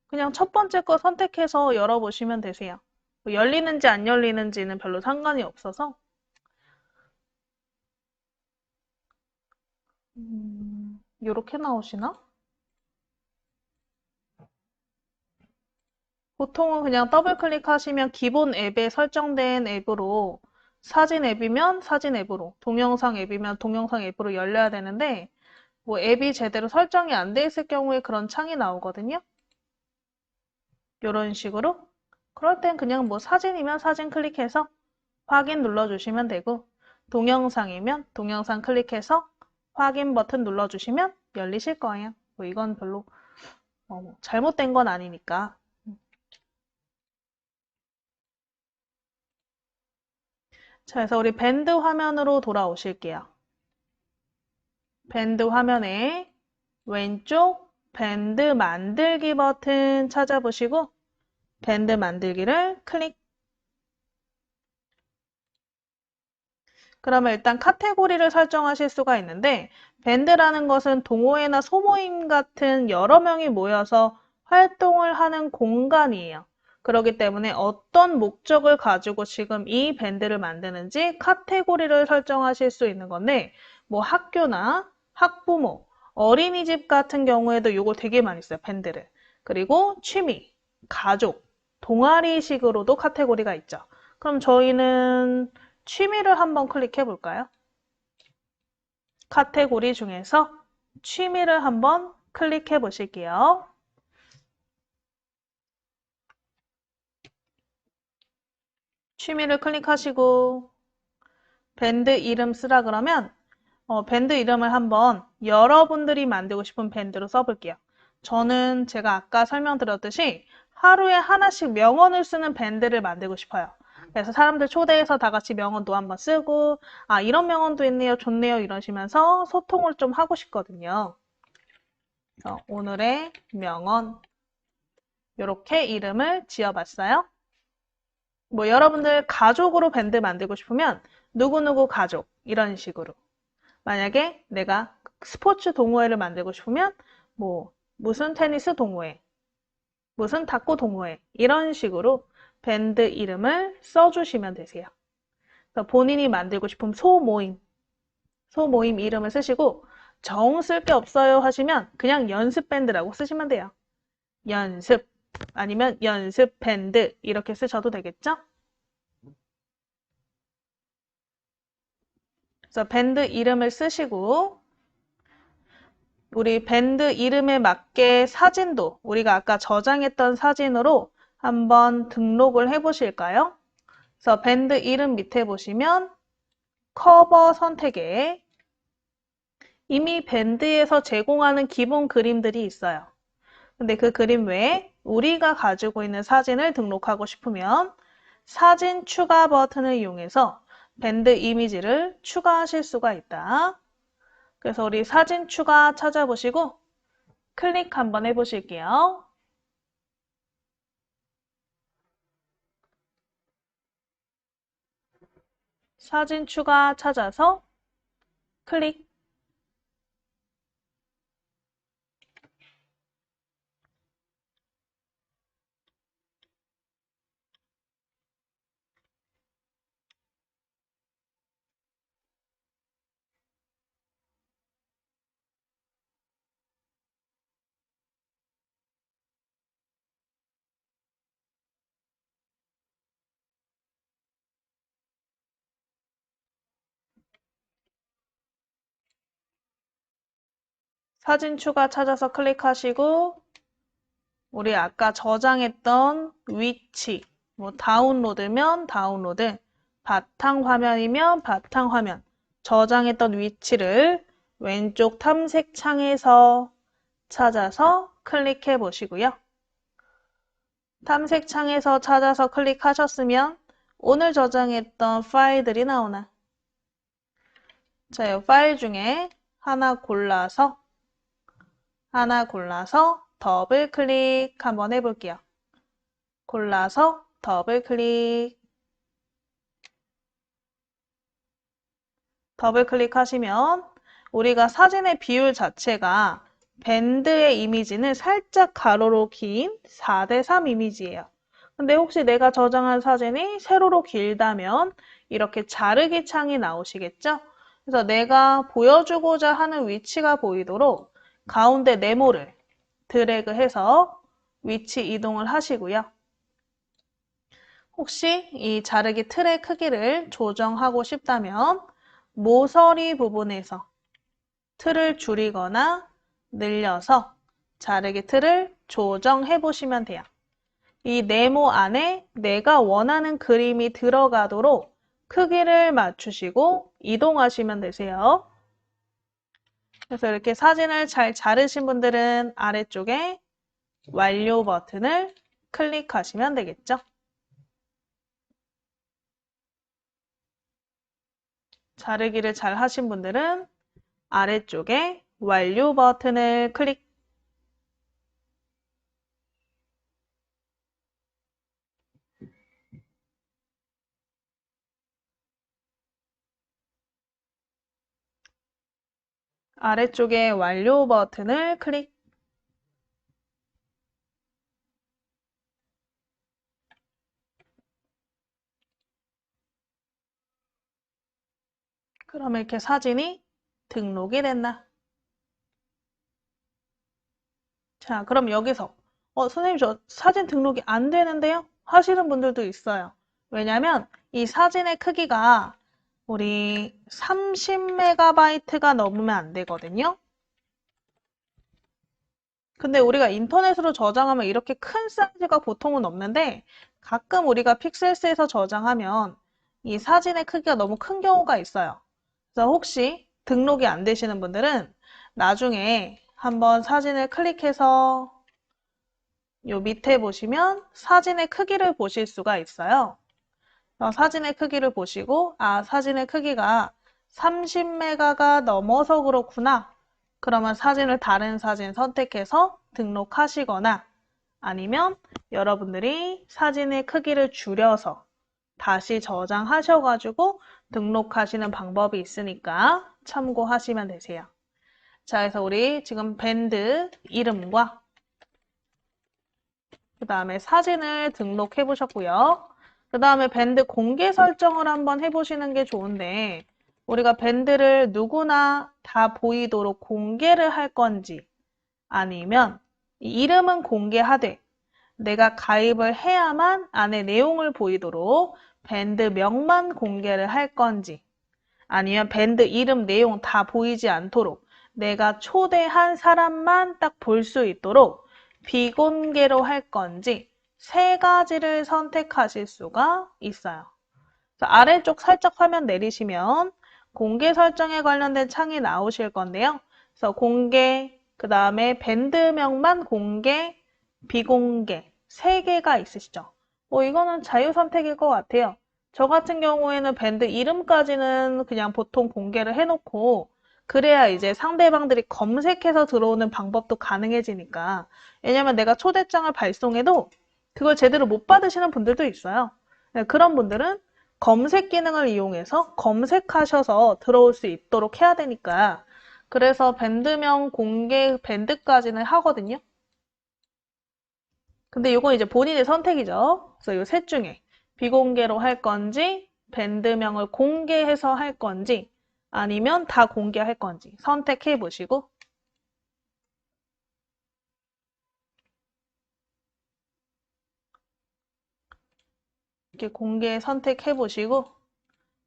그냥 첫 번째 거 선택해서 열어보시면 되세요. 뭐 열리는지 안 열리는지는 별로 상관이 없어서 이렇게 나오시나? 보통은 그냥 더블 클릭하시면 기본 앱에 설정된 앱으로 사진 앱이면 사진 앱으로, 동영상 앱이면 동영상 앱으로 열려야 되는데 뭐 앱이 제대로 설정이 안 돼 있을 경우에 그런 창이 나오거든요. 이런 식으로. 그럴 땐 그냥 뭐 사진이면 사진 클릭해서 확인 눌러주시면 되고 동영상이면 동영상 클릭해서 확인 버튼 눌러주시면 열리실 거예요. 뭐 이건 별로 잘못된 건 아니니까. 자, 그래서 우리 밴드 화면으로 돌아오실게요. 밴드 화면에 왼쪽 밴드 만들기 버튼 찾아보시고 밴드 만들기를 클릭. 그러면 일단 카테고리를 설정하실 수가 있는데 밴드라는 것은 동호회나 소모임 같은 여러 명이 모여서 활동을 하는 공간이에요. 그렇기 때문에 어떤 목적을 가지고 지금 이 밴드를 만드는지 카테고리를 설정하실 수 있는 건데 뭐 학교나 학부모, 어린이집 같은 경우에도 이거 되게 많이 써요, 밴드를. 그리고 취미, 가족, 동아리식으로도 카테고리가 있죠. 그럼 저희는 취미를 한번 클릭해 볼까요? 카테고리 중에서 취미를 한번 클릭해 보실게요. 취미를 클릭하시고 밴드 이름 쓰라 그러면 밴드 이름을 한번 여러분들이 만들고 싶은 밴드로 써볼게요. 저는 제가 아까 설명드렸듯이 하루에 하나씩 명언을 쓰는 밴드를 만들고 싶어요. 그래서 사람들 초대해서 다 같이 명언도 한번 쓰고, 아, 이런 명언도 있네요, 좋네요, 이러시면서 소통을 좀 하고 싶거든요. 그래서 오늘의 명언, 이렇게 이름을 지어봤어요. 뭐 여러분들 가족으로 밴드 만들고 싶으면 누구누구 가족, 이런 식으로. 만약에 내가 스포츠 동호회를 만들고 싶으면 뭐 무슨 테니스 동호회, 무슨 탁구 동호회 이런 식으로 밴드 이름을 써주시면 되세요. 그래서 본인이 만들고 싶은 소모임 이름을 쓰시고 정 쓸 게 없어요 하시면 그냥 연습 밴드라고 쓰시면 돼요. 연습 아니면 연습 밴드 이렇게 쓰셔도 되겠죠? 그래서 밴드 이름을 쓰시고 우리 밴드 이름에 맞게 사진도 우리가 아까 저장했던 사진으로 한번 등록을 해 보실까요? 그래서 밴드 이름 밑에 보시면 커버 선택에 이미 밴드에서 제공하는 기본 그림들이 있어요. 근데 그 그림 외에 우리가 가지고 있는 사진을 등록하고 싶으면 사진 추가 버튼을 이용해서 밴드 이미지를 추가하실 수가 있다. 그래서 우리 사진 추가 찾아보시고 클릭 한번 해보실게요. 사진 추가 찾아서 클릭. 사진 추가 찾아서 클릭하시고 우리 아까 저장했던 위치, 뭐 다운로드면 다운로드, 바탕화면이면 바탕화면, 저장했던 위치를 왼쪽 탐색 창에서 찾아서 클릭해 보시고요. 탐색 창에서 찾아서 클릭하셨으면 오늘 저장했던 파일들이 나오나? 자, 이 파일 중에 하나 골라서 더블 클릭 한번 해볼게요. 골라서 더블 클릭. 더블 클릭하시면 우리가 사진의 비율 자체가 밴드의 이미지는 살짝 가로로 긴 4:3 이미지예요. 근데 혹시 내가 저장한 사진이 세로로 길다면 이렇게 자르기 창이 나오시겠죠? 그래서 내가 보여주고자 하는 위치가 보이도록 가운데 네모를 드래그해서 위치 이동을 하시고요. 혹시 이 자르기 틀의 크기를 조정하고 싶다면 모서리 부분에서 틀을 줄이거나 늘려서 자르기 틀을 조정해 보시면 돼요. 이 네모 안에 내가 원하는 그림이 들어가도록 크기를 맞추시고 이동하시면 되세요. 그래서 이렇게 사진을 잘 자르신 분들은 아래쪽에 완료 버튼을 클릭하시면 되겠죠. 자르기를 잘 하신 분들은 아래쪽에 완료 버튼을 클릭. 아래쪽에 완료 버튼을 클릭. 그럼 이렇게 사진이 등록이 됐나? 자, 그럼 여기서 선생님 저 사진 등록이 안 되는데요? 하시는 분들도 있어요. 왜냐면 이 사진의 크기가 우리 30MB가 넘으면 안 되거든요. 근데 우리가 인터넷으로 저장하면 이렇게 큰 사이즈가 보통은 없는데 가끔 우리가 픽셀스에서 저장하면 이 사진의 크기가 너무 큰 경우가 있어요. 그래서 혹시 등록이 안 되시는 분들은 나중에 한번 사진을 클릭해서 요 밑에 보시면 사진의 크기를 보실 수가 있어요. 사진의 크기를 보시고 사진의 크기가 30메가가 넘어서 그렇구나. 그러면 사진을 다른 사진 선택해서 등록하시거나 아니면 여러분들이 사진의 크기를 줄여서 다시 저장하셔가지고 등록하시는 방법이 있으니까 참고하시면 되세요. 자, 그래서 우리 지금 밴드 이름과 그 다음에 사진을 등록해 보셨고요. 그 다음에 밴드 공개 설정을 한번 해보시는 게 좋은데 우리가 밴드를 누구나 다 보이도록 공개를 할 건지 아니면 이름은 공개하되 내가 가입을 해야만 안에 내용을 보이도록 밴드명만 공개를 할 건지 아니면 밴드 이름 내용 다 보이지 않도록 내가 초대한 사람만 딱 볼 수 있도록 비공개로 할 건지 세 가지를 선택하실 수가 있어요. 아래쪽 살짝 화면 내리시면 공개 설정에 관련된 창이 나오실 건데요. 그래서 공개, 그 다음에 밴드명만 공개, 비공개 세 개가 있으시죠. 이거는 자유 선택일 것 같아요. 저 같은 경우에는 밴드 이름까지는 그냥 보통 공개를 해놓고 그래야 이제 상대방들이 검색해서 들어오는 방법도 가능해지니까. 왜냐면 내가 초대장을 발송해도 그걸 제대로 못 받으시는 분들도 있어요. 그런 분들은 검색 기능을 이용해서 검색하셔서 들어올 수 있도록 해야 되니까. 그래서 밴드명 공개 밴드까지는 하거든요. 근데 이건 이제 본인의 선택이죠. 그래서 이 셋 중에 비공개로 할 건지, 밴드명을 공개해서 할 건지, 아니면 다 공개할 건지 선택해 보시고 이렇게 공개 선택해 보시고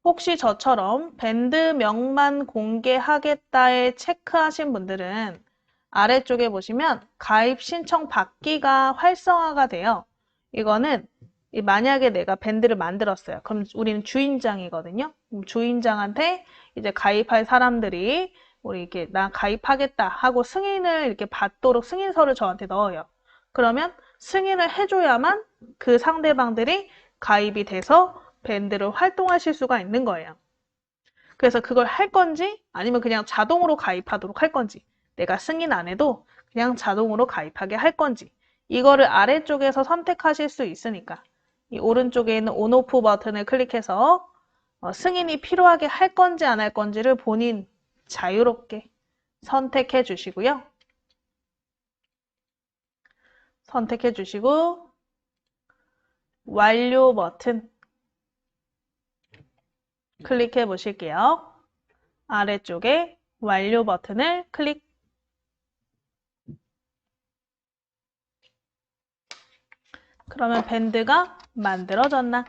혹시 저처럼 밴드명만 공개하겠다에 체크하신 분들은 아래쪽에 보시면 가입 신청 받기가 활성화가 돼요. 이거는 만약에 내가 밴드를 만들었어요. 그럼 우리는 주인장이거든요. 주인장한테 이제 가입할 사람들이 우리 이렇게 나 가입하겠다 하고 승인을 이렇게 받도록 승인서를 저한테 넣어요. 그러면 승인을 해줘야만 그 상대방들이 가입이 돼서 밴드를 활동하실 수가 있는 거예요. 그래서 그걸 할 건지 아니면 그냥 자동으로 가입하도록 할 건지 내가 승인 안 해도 그냥 자동으로 가입하게 할 건지 이거를 아래쪽에서 선택하실 수 있으니까 이 오른쪽에 있는 온오프 버튼을 클릭해서 승인이 필요하게 할 건지 안 할 건지를 본인 자유롭게 선택해 주시고요. 선택해 주시고 완료 버튼 클릭해 보실게요. 아래쪽에 완료 버튼을 클릭. 그러면 밴드가 만들어졌나?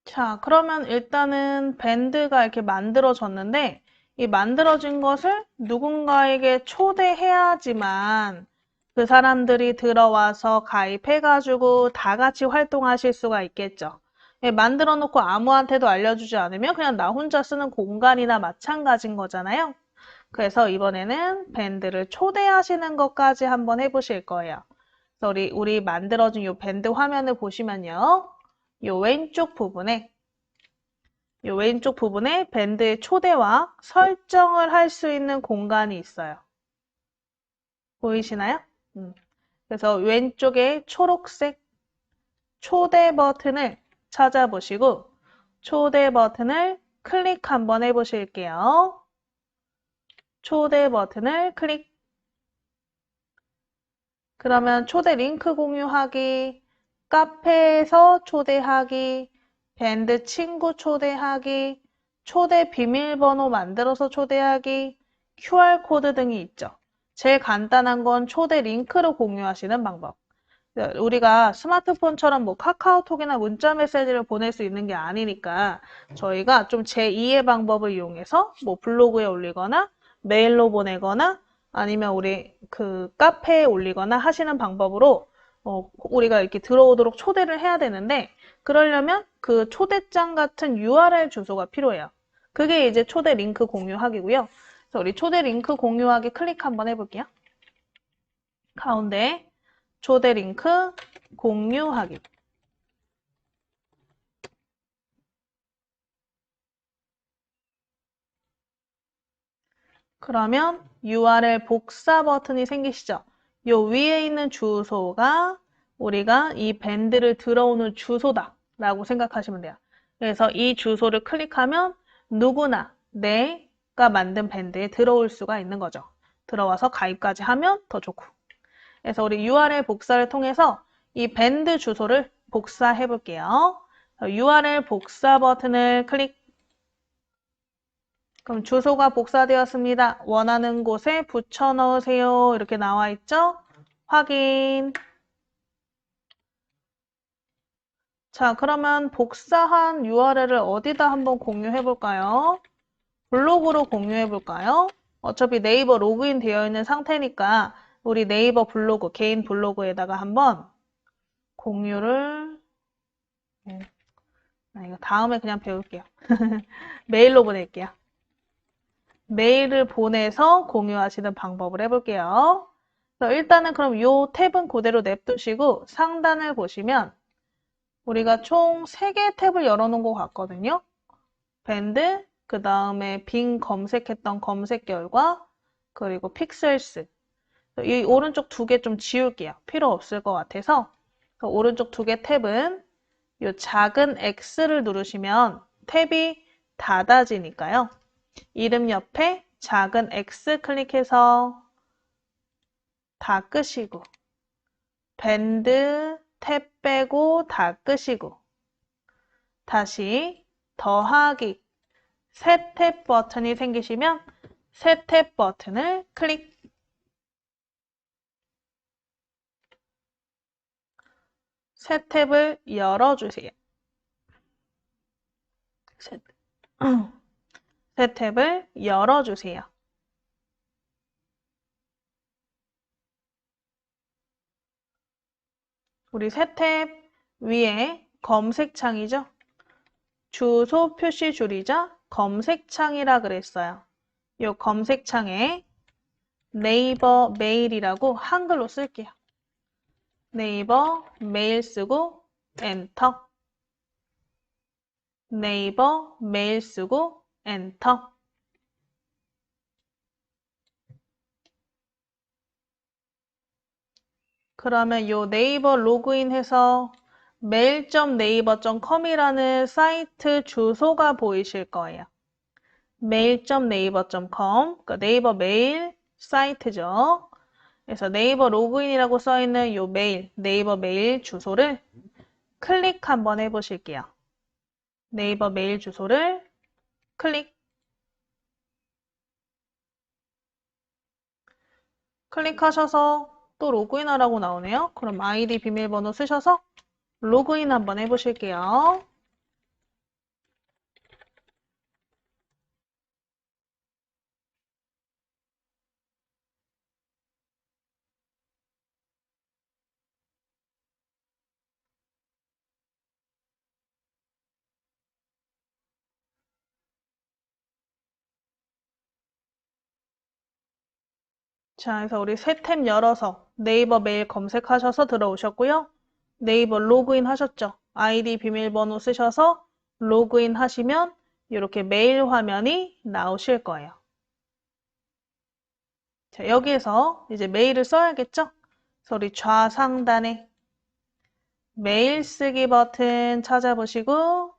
자, 그러면 일단은 밴드가 이렇게 만들어졌는데 이 만들어진 것을 누군가에게 초대해야지만 그 사람들이 들어와서 가입해가지고 다 같이 활동하실 수가 있겠죠. 만들어 놓고 아무한테도 알려주지 않으면 그냥 나 혼자 쓰는 공간이나 마찬가지인 거잖아요. 그래서 이번에는 밴드를 초대하시는 것까지 한번 해보실 거예요. 그래서 우리 만들어진 이 밴드 화면을 보시면요. 요 왼쪽 부분에 밴드의 초대와 설정을 할 수 있는 공간이 있어요. 보이시나요? 그래서 왼쪽에 초록색 초대 버튼을 찾아보시고 초대 버튼을 클릭 한번 해보실게요. 초대 버튼을 클릭. 그러면 초대 링크 공유하기, 카페에서 초대하기, 밴드 친구 초대하기, 초대 비밀번호 만들어서 초대하기, QR코드 등이 있죠. 제일 간단한 건 초대 링크로 공유하시는 방법. 우리가 스마트폰처럼 뭐 카카오톡이나 문자 메시지를 보낼 수 있는 게 아니니까 저희가 좀 제2의 방법을 이용해서 뭐 블로그에 올리거나 메일로 보내거나 아니면 우리 그 카페에 올리거나 하시는 방법으로 우리가 이렇게 들어오도록 초대를 해야 되는데 그러려면 그 초대장 같은 URL 주소가 필요해요. 그게 이제 초대 링크 공유하기고요. 그래서 우리 초대 링크 공유하기 클릭 한번 해볼게요. 가운데 초대 링크 공유하기. 그러면 URL 복사 버튼이 생기시죠? 요 위에 있는 주소가 우리가 이 밴드를 들어오는 주소다 라고 생각하시면 돼요. 그래서 이 주소를 클릭하면 누구나 내가 만든 밴드에 들어올 수가 있는 거죠. 들어와서 가입까지 하면 더 좋고. 그래서 우리 URL 복사를 통해서 이 밴드 주소를 복사해 볼게요. URL 복사 버튼을 클릭. 그럼 주소가 복사되었습니다. 원하는 곳에 붙여 넣으세요. 이렇게 나와 있죠? 확인. 자, 그러면 복사한 URL을 어디다 한번 공유해 볼까요? 블로그로 공유해 볼까요? 어차피 네이버 로그인 되어 있는 상태니까 우리 네이버 블로그, 개인 블로그에다가 한번 공유를 이거 다음에 그냥 배울게요. 메일로 보낼게요. 메일을 보내서 공유하시는 방법을 해볼게요. 일단은 그럼 이 탭은 그대로 냅두시고 상단을 보시면 우리가 총 3개의 탭을 열어놓은 것 같거든요. 밴드, 그 다음에 빙 검색했던 검색 결과, 그리고 픽셀스. 이 오른쪽 2개 좀 지울게요. 필요 없을 것 같아서. 오른쪽 2개 탭은 이 작은 X를 누르시면 탭이 닫아지니까요. 이름 옆에 작은 X 클릭해서 다 끄시고 밴드 탭 빼고 다 끄시고 다시 더하기 새 탭 버튼이 생기시면 새 탭 버튼을 클릭. 새 탭을 열어주세요. 새 탭을 열어주세요. 우리 새 탭 위에 검색창이죠? 주소 표시 줄이자 검색창이라 그랬어요. 이 검색창에 네이버 메일이라고 한글로 쓸게요. 네이버 메일 쓰고 엔터. 네이버 메일 쓰고 엔터. 그러면 요 네이버 로그인해서 mail.naver.com이라는 사이트 주소가 보이실 거예요. mail.naver.com, 그러니까 네이버 메일 사이트죠. 그래서 네이버 로그인이라고 써있는 요 메일, 네이버 메일 주소를 클릭 한번 해보실게요. 네이버 메일 주소를 클릭. 클릭하셔서 또 로그인하라고 나오네요. 그럼 아이디 비밀번호 쓰셔서 로그인 한번 해보실게요. 자, 그래서 우리 새 탭 열어서 네이버 메일 검색하셔서 들어오셨고요. 네이버 로그인 하셨죠? 아이디 비밀번호 쓰셔서 로그인 하시면 이렇게 메일 화면이 나오실 거예요. 자, 여기에서 이제 메일을 써야겠죠? 그래서 우리 좌상단에 메일 쓰기 버튼 찾아보시고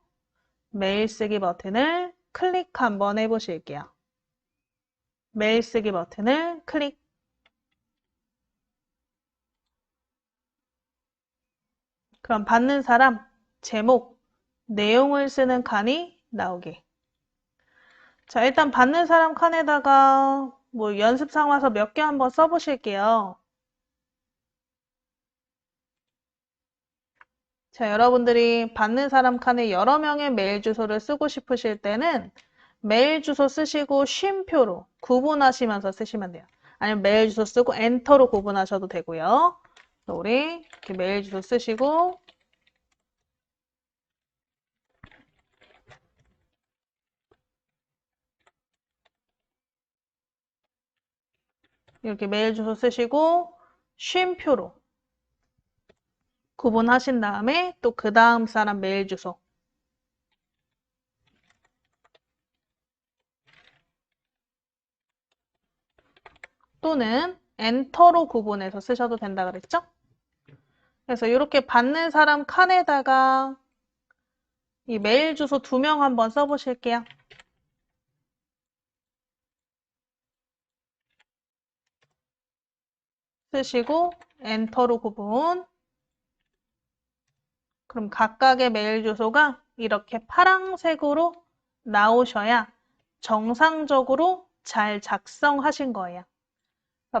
메일 쓰기 버튼을 클릭 한번 해보실게요. 메일 쓰기 버튼을 클릭. 그럼 받는 사람, 제목, 내용을 쓰는 칸이 나오게. 자, 일단 받는 사람 칸에다가 뭐 연습 삼아서 몇 개 한번 써보실게요. 자, 여러분들이 받는 사람 칸에 여러 명의 메일 주소를 쓰고 싶으실 때는 메일 주소 쓰시고 쉼표로 구분하시면서 쓰시면 돼요. 아니면 메일 주소 쓰고 엔터로 구분하셔도 되고요. 우리 이렇게 메일 주소 쓰시고 이렇게 메일 주소 쓰시고 쉼표로 구분하신 다음에 또 그 다음 사람 메일 주소 또는 엔터로 구분해서 쓰셔도 된다 그랬죠? 그래서 이렇게 받는 사람 칸에다가 이 메일 주소 2명 한번 써보실게요. 쓰시고 엔터로 구분. 그럼 각각의 메일 주소가 이렇게 파란색으로 나오셔야 정상적으로 잘 작성하신 거예요.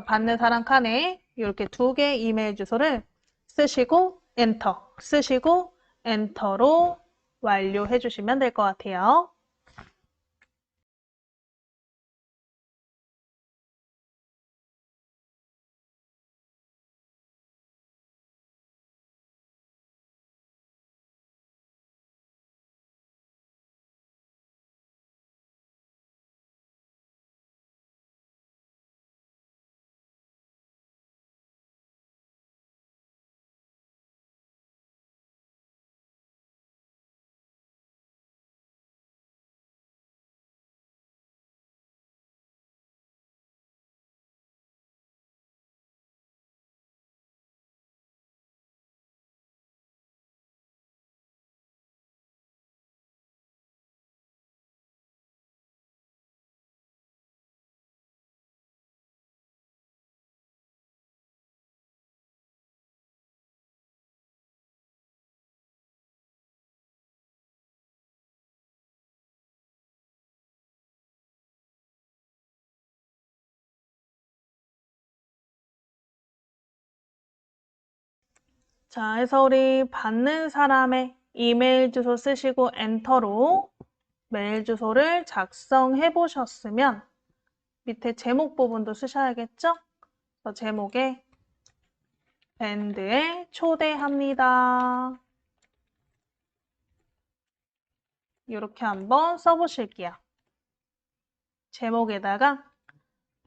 받는 사람 칸에 이렇게 2개 이메일 주소를 쓰시고 엔터, 쓰시고 엔터로 완료해 주시면 될 것 같아요. 자, 해서 우리 받는 사람의 이메일 주소 쓰시고 엔터로 메일 주소를 작성해 보셨으면 밑에 제목 부분도 쓰셔야겠죠? 제목에 밴드에 초대합니다. 이렇게 한번 써보실게요. 제목에다가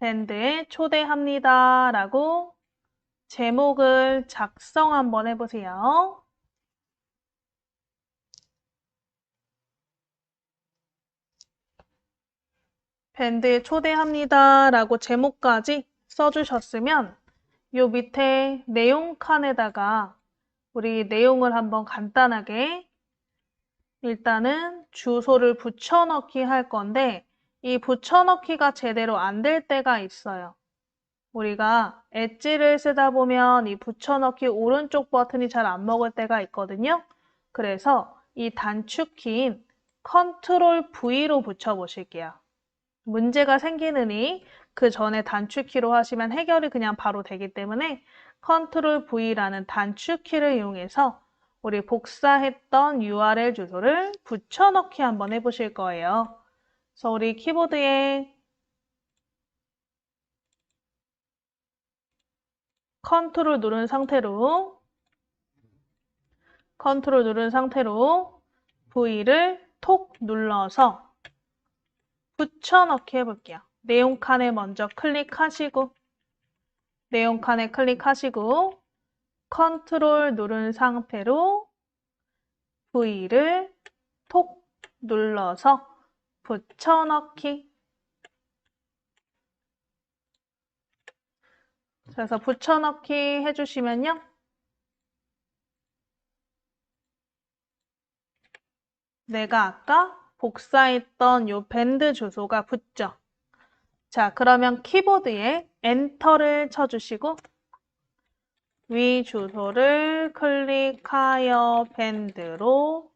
밴드에 초대합니다 라고 제목을 작성 한번 해보세요. 밴드에 초대합니다 라고 제목까지 써주셨으면 요 밑에 내용 칸에다가 우리 내용을 한번 간단하게 일단은 주소를 붙여넣기 할 건데 이 붙여넣기가 제대로 안 될 때가 있어요. 우리가 엣지를 쓰다 보면 이 붙여넣기 오른쪽 버튼이 잘 안 먹을 때가 있거든요. 그래서 이 단축키인 컨트롤 V로 붙여보실게요. 문제가 생기느니 그 전에 단축키로 하시면 해결이 그냥 바로 되기 때문에 컨트롤 V라는 단축키를 이용해서 우리 복사했던 URL 주소를 붙여넣기 한번 해보실 거예요. 그래서 우리 키보드에 컨트롤 누른 상태로 V를 톡 눌러서 붙여넣기 해볼게요. 내용 칸에 먼저 클릭하시고 컨트롤 누른 상태로 V를 톡 눌러서 붙여넣기. 그래서 붙여넣기 해주시면요. 내가 아까 복사했던 요 밴드 주소가 붙죠. 자, 그러면 키보드에 엔터를 쳐주시고 위 주소를 클릭하여 밴드로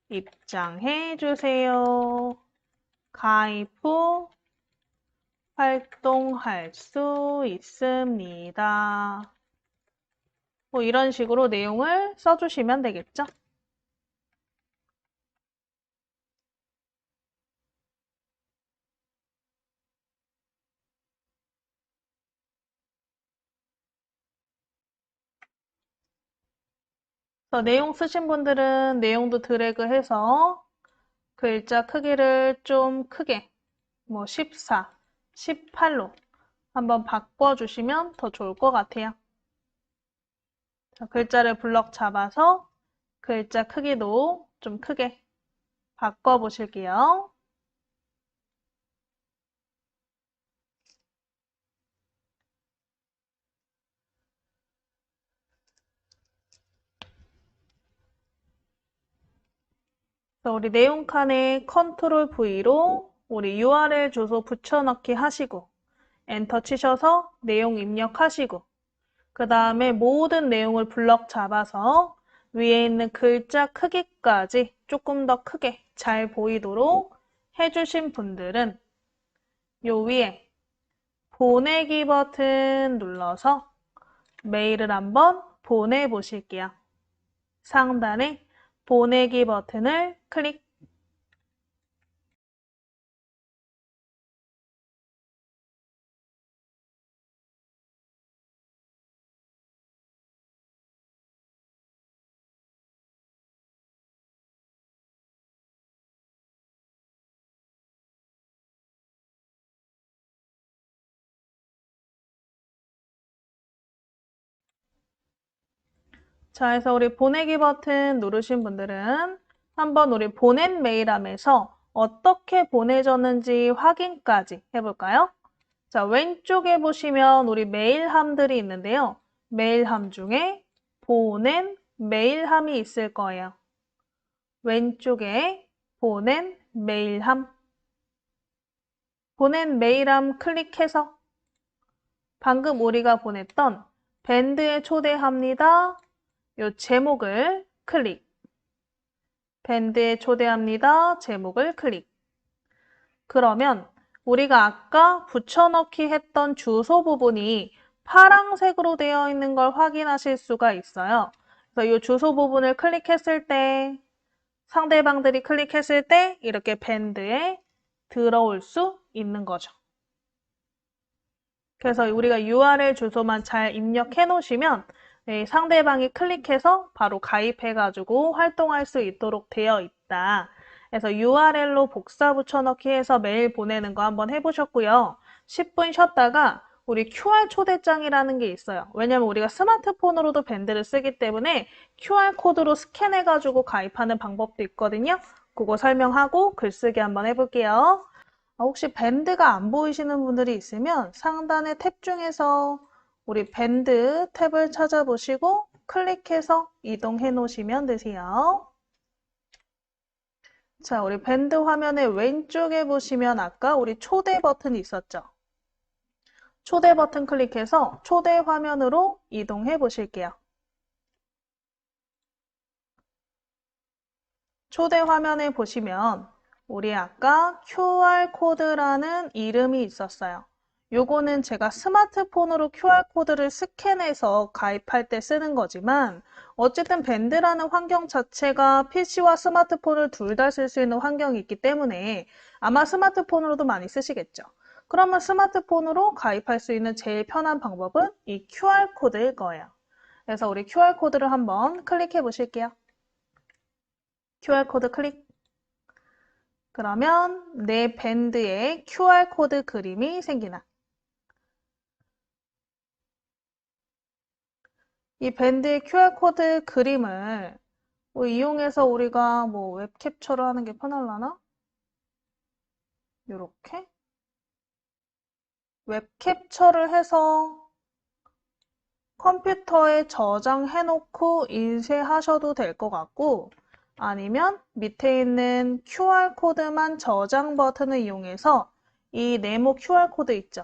입장해 주세요. 가입 후 활동할 수 있습니다. 뭐 이런 식으로 내용을 써주시면 되겠죠? 그래서 내용 쓰신 분들은 내용도 드래그해서 글자 크기를 좀 크게, 뭐 14, 18로 한번 바꿔주시면 더 좋을 것 같아요. 자, 글자를 블럭 잡아서 글자 크기도 좀 크게 바꿔보실게요. 우리 내용 칸에 컨트롤 V로 우리 URL 주소 붙여넣기 하시고 엔터 치셔서 내용 입력하시고 그 다음에 모든 내용을 블럭 잡아서 위에 있는 글자 크기까지 조금 더 크게 잘 보이도록 해주신 분들은 요 위에 보내기 버튼 눌러서 메일을 한번 보내보실게요. 상단에 보내기 버튼을 클릭. 자, 해서 우리 보내기 버튼 누르신 분들은 한번 우리 보낸 메일함에서 어떻게 보내졌는지 확인까지 해볼까요? 자, 왼쪽에 보시면 우리 메일함들이 있는데요. 메일함 중에 보낸 메일함이 있을 거예요. 왼쪽에 보낸 메일함. 보낸 메일함 클릭해서 방금 우리가 보냈던 밴드에 초대합니다. 요 제목을 클릭. 밴드에 초대합니다. 제목을 클릭. 그러면 우리가 아까 붙여넣기 했던 주소 부분이 파란색으로 되어 있는 걸 확인하실 수가 있어요. 그래서 이 주소 부분을 클릭했을 때, 상대방들이 클릭했을 때 이렇게 밴드에 들어올 수 있는 거죠. 그래서 우리가 URL 주소만 잘 입력해 놓으시면 상대방이 클릭해서 바로 가입해가지고 활동할 수 있도록 되어 있다. 그래서 URL로 복사 붙여넣기 해서 메일 보내는 거 한번 해보셨고요. 10분 쉬었다가 우리 QR 초대장이라는 게 있어요. 왜냐면 우리가 스마트폰으로도 밴드를 쓰기 때문에 QR코드로 스캔해가지고 가입하는 방법도 있거든요. 그거 설명하고 글쓰기 한번 해볼게요. 혹시 밴드가 안 보이시는 분들이 있으면 상단의 탭 중에서 우리 밴드 탭을 찾아보시고 클릭해서 이동해 놓으시면 되세요. 자, 우리 밴드 화면의 왼쪽에 보시면 아까 우리 초대 버튼이 있었죠? 초대 버튼 클릭해서 초대 화면으로 이동해 보실게요. 초대 화면에 보시면 우리 아까 QR코드라는 이름이 있었어요. 요거는 제가 스마트폰으로 QR코드를 스캔해서 가입할 때 쓰는 거지만 어쨌든 밴드라는 환경 자체가 PC와 스마트폰을 둘 다 쓸 수 있는 환경이 있기 때문에 아마 스마트폰으로도 많이 쓰시겠죠. 그러면 스마트폰으로 가입할 수 있는 제일 편한 방법은 이 QR코드일 거예요. 그래서 우리 QR코드를 한번 클릭해 보실게요. QR코드 클릭. 그러면 내 밴드에 QR코드 그림이 생기나. 이 밴드의 QR코드 그림을 이용해서 우리가 웹 캡처를 하는 게 편할라나? 이렇게 웹 캡처를 해서 컴퓨터에 저장해 놓고 인쇄하셔도 될 것 같고 아니면 밑에 있는 QR코드만 저장 버튼을 이용해서 이 네모 QR코드 있죠?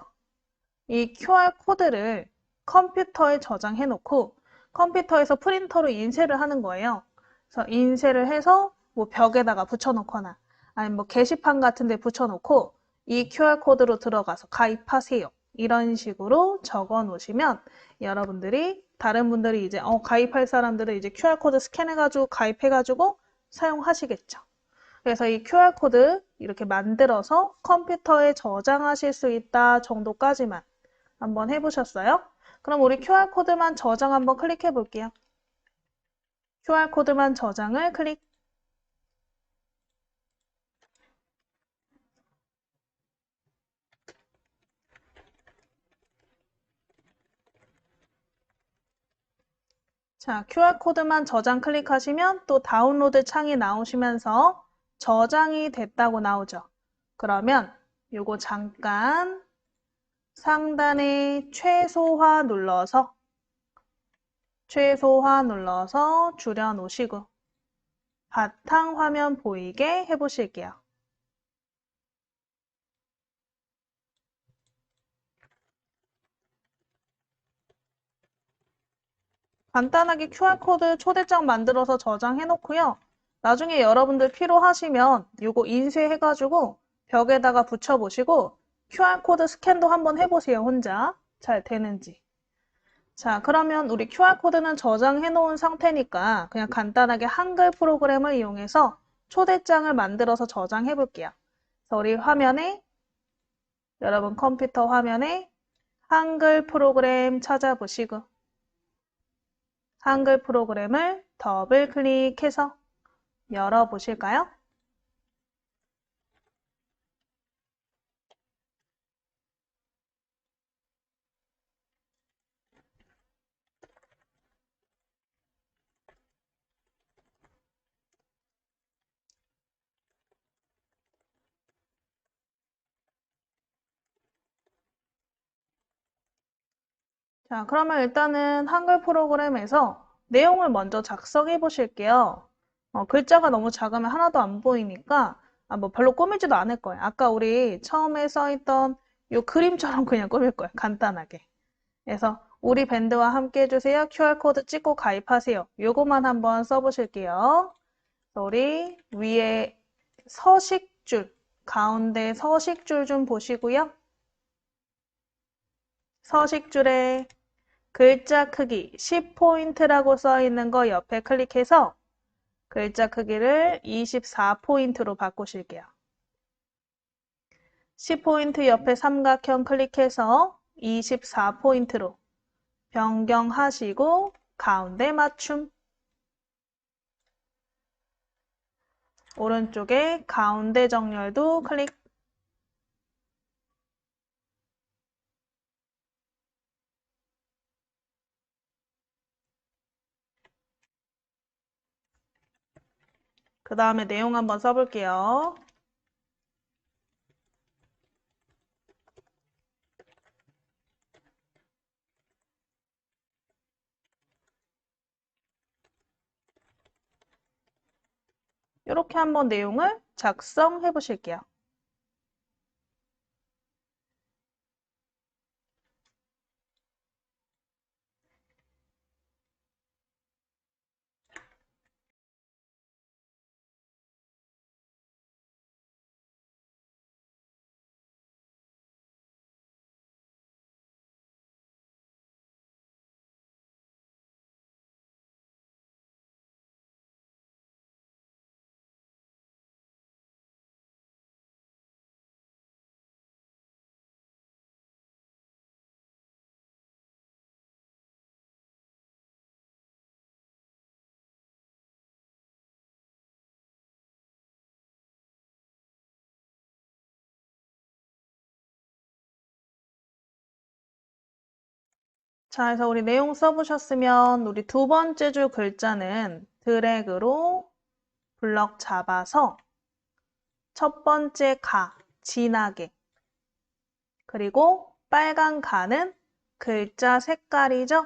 이 QR코드를 컴퓨터에 저장해 놓고 컴퓨터에서 프린터로 인쇄를 하는 거예요. 그래서 인쇄를 해서 벽에다가 붙여놓거나 아니면 게시판 같은 데 붙여놓고 이 QR코드로 들어가서 가입하세요. 이런 식으로 적어 놓으시면 여러분들이 다른 분들이 이제 가입할 사람들은 이제 QR코드 스캔해가지고 가입해가지고 사용하시겠죠. 그래서 이 QR코드 이렇게 만들어서 컴퓨터에 저장하실 수 있다 정도까지만 한번 해보셨어요? 그럼 우리 QR코드만 저장 한번 클릭해 볼게요. QR코드만 저장을 클릭. 자, QR코드만 저장 클릭하시면 또 다운로드 창이 나오시면서 저장이 됐다고 나오죠. 그러면 요거 잠깐 상단에 최소화 눌러서 줄여 놓으시고 바탕화면 보이게 해보실게요. 간단하게 QR코드 초대장 만들어서 저장해 놓고요. 나중에 여러분들 필요하시면 이거 인쇄해가지고 벽에다가 붙여보시고 QR코드 스캔도 한번 해보세요. 혼자 잘 되는지. 자, 그러면 우리 QR코드는 저장해 놓은 상태니까 그냥 간단하게 한글 프로그램을 이용해서 초대장을 만들어서 저장해 볼게요. 그래서 우리 화면에, 여러분 컴퓨터 화면에 한글 프로그램 찾아보시고 한글 프로그램을 더블 클릭해서 열어보실까요? 자, 그러면 일단은 한글 프로그램에서 내용을 먼저 작성해 보실게요. 글자가 너무 작으면 하나도 안 보이니까 뭐 별로 꾸미지도 않을 거예요. 아까 우리 처음에 써있던 이 그림처럼 그냥 꾸밀 거예요. 간단하게. 그래서 우리 밴드와 함께 해주세요. QR코드 찍고 가입하세요. 요거만 한번 써보실게요. 우리 위에 서식줄, 가운데 서식줄 좀 보시고요. 서식줄에 글자 크기 10포인트라고 써 있는 거 옆에 클릭해서 글자 크기를 24포인트로 바꾸실게요. 10포인트 옆에 삼각형 클릭해서 24포인트로 변경하시고 가운데 맞춤. 오른쪽에 가운데 정렬도 클릭. 그 다음에 내용 한번 써볼게요. 이렇게 한번 내용을 작성해 보실게요. 자, 그래서 우리 내용 써보셨으면 우리 두 번째 줄 글자는 드래그로 블럭 잡아서 첫 번째 가, 진하게. 그리고 빨간 가는 글자 색깔이죠.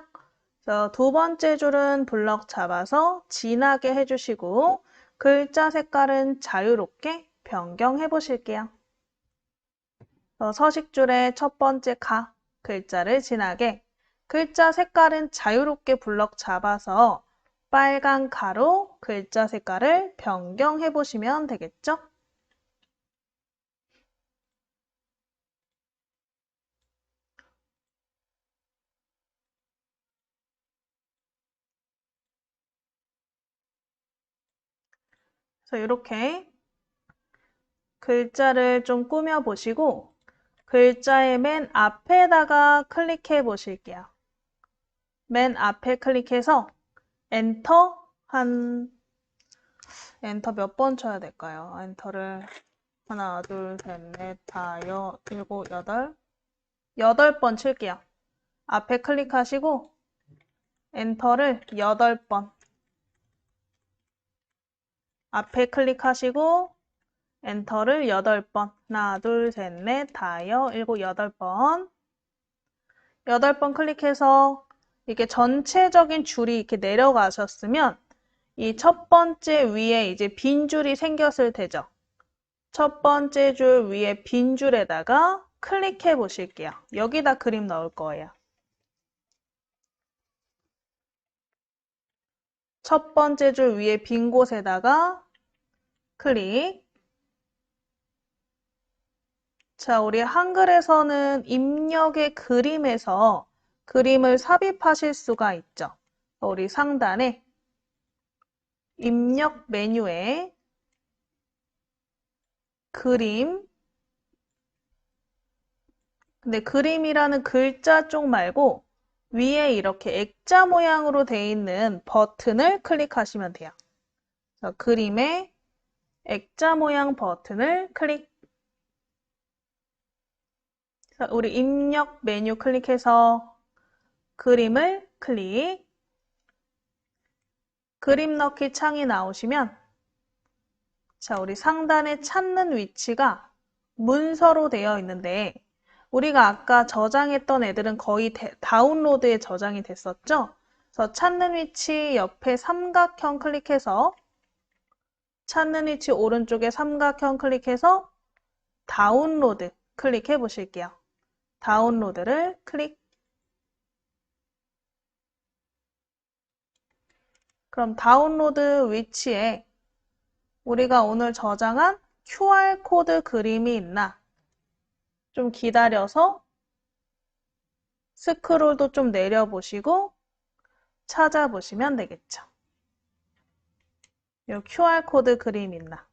그래서 두 번째 줄은 블럭 잡아서 진하게 해주시고 글자 색깔은 자유롭게 변경해 보실게요. 서식줄의 첫 번째 가, 글자를 진하게, 글자 색깔은 자유롭게 블럭 잡아서 빨간 가로 글자 색깔을 변경해 보시면 되겠죠? 그래서 이렇게 글자를 좀 꾸며 보시고 글자의 맨 앞에다가 클릭해 보실게요. 맨 앞에 클릭해서 엔터 엔터 몇 번 쳐야 될까요? 엔터를 하나, 둘, 셋, 넷, 다, 일곱, 여덟 번 칠게요. 앞에 클릭하시고 엔터를 8번. 앞에 클릭하시고 엔터를 8번. 하나, 둘, 셋, 넷, 다, 일곱, 8번. 8번 클릭해서 이렇게 전체적인 줄이 이렇게 내려가셨으면 이 첫 번째 위에 이제 빈 줄이 생겼을 테죠. 첫 번째 줄 위에 빈 줄에다가 클릭해 보실게요. 여기다 그림 넣을 거예요. 첫 번째 줄 위에 빈 곳에다가 클릭. 자, 우리 한글에서는 입력의 그림에서 그림을 삽입하실 수가 있죠. 우리 상단에 입력 메뉴에 그림. 근데 그림이라는 글자 쪽 말고 위에 이렇게 액자 모양으로 되어 있는 버튼을 클릭하시면 돼요. 그래서 그림에 액자 모양 버튼을 클릭. 우리 입력 메뉴 클릭해서 그림을 클릭. 그림 넣기 창이 나오시면 자, 우리 상단에 찾는 위치가 문서로 되어 있는데 우리가 아까 저장했던 애들은 거의 다운로드에 저장이 됐었죠? 그래서 찾는 위치 옆에 삼각형 클릭해서 찾는 위치 오른쪽에 삼각형 클릭해서 다운로드 클릭해 보실게요. 다운로드를 클릭. 그럼 다운로드 위치에 우리가 오늘 저장한 QR코드 그림이 있나? 좀 기다려서 스크롤도 좀 내려보시고 찾아보시면 되겠죠. 이 QR코드 그림 있나?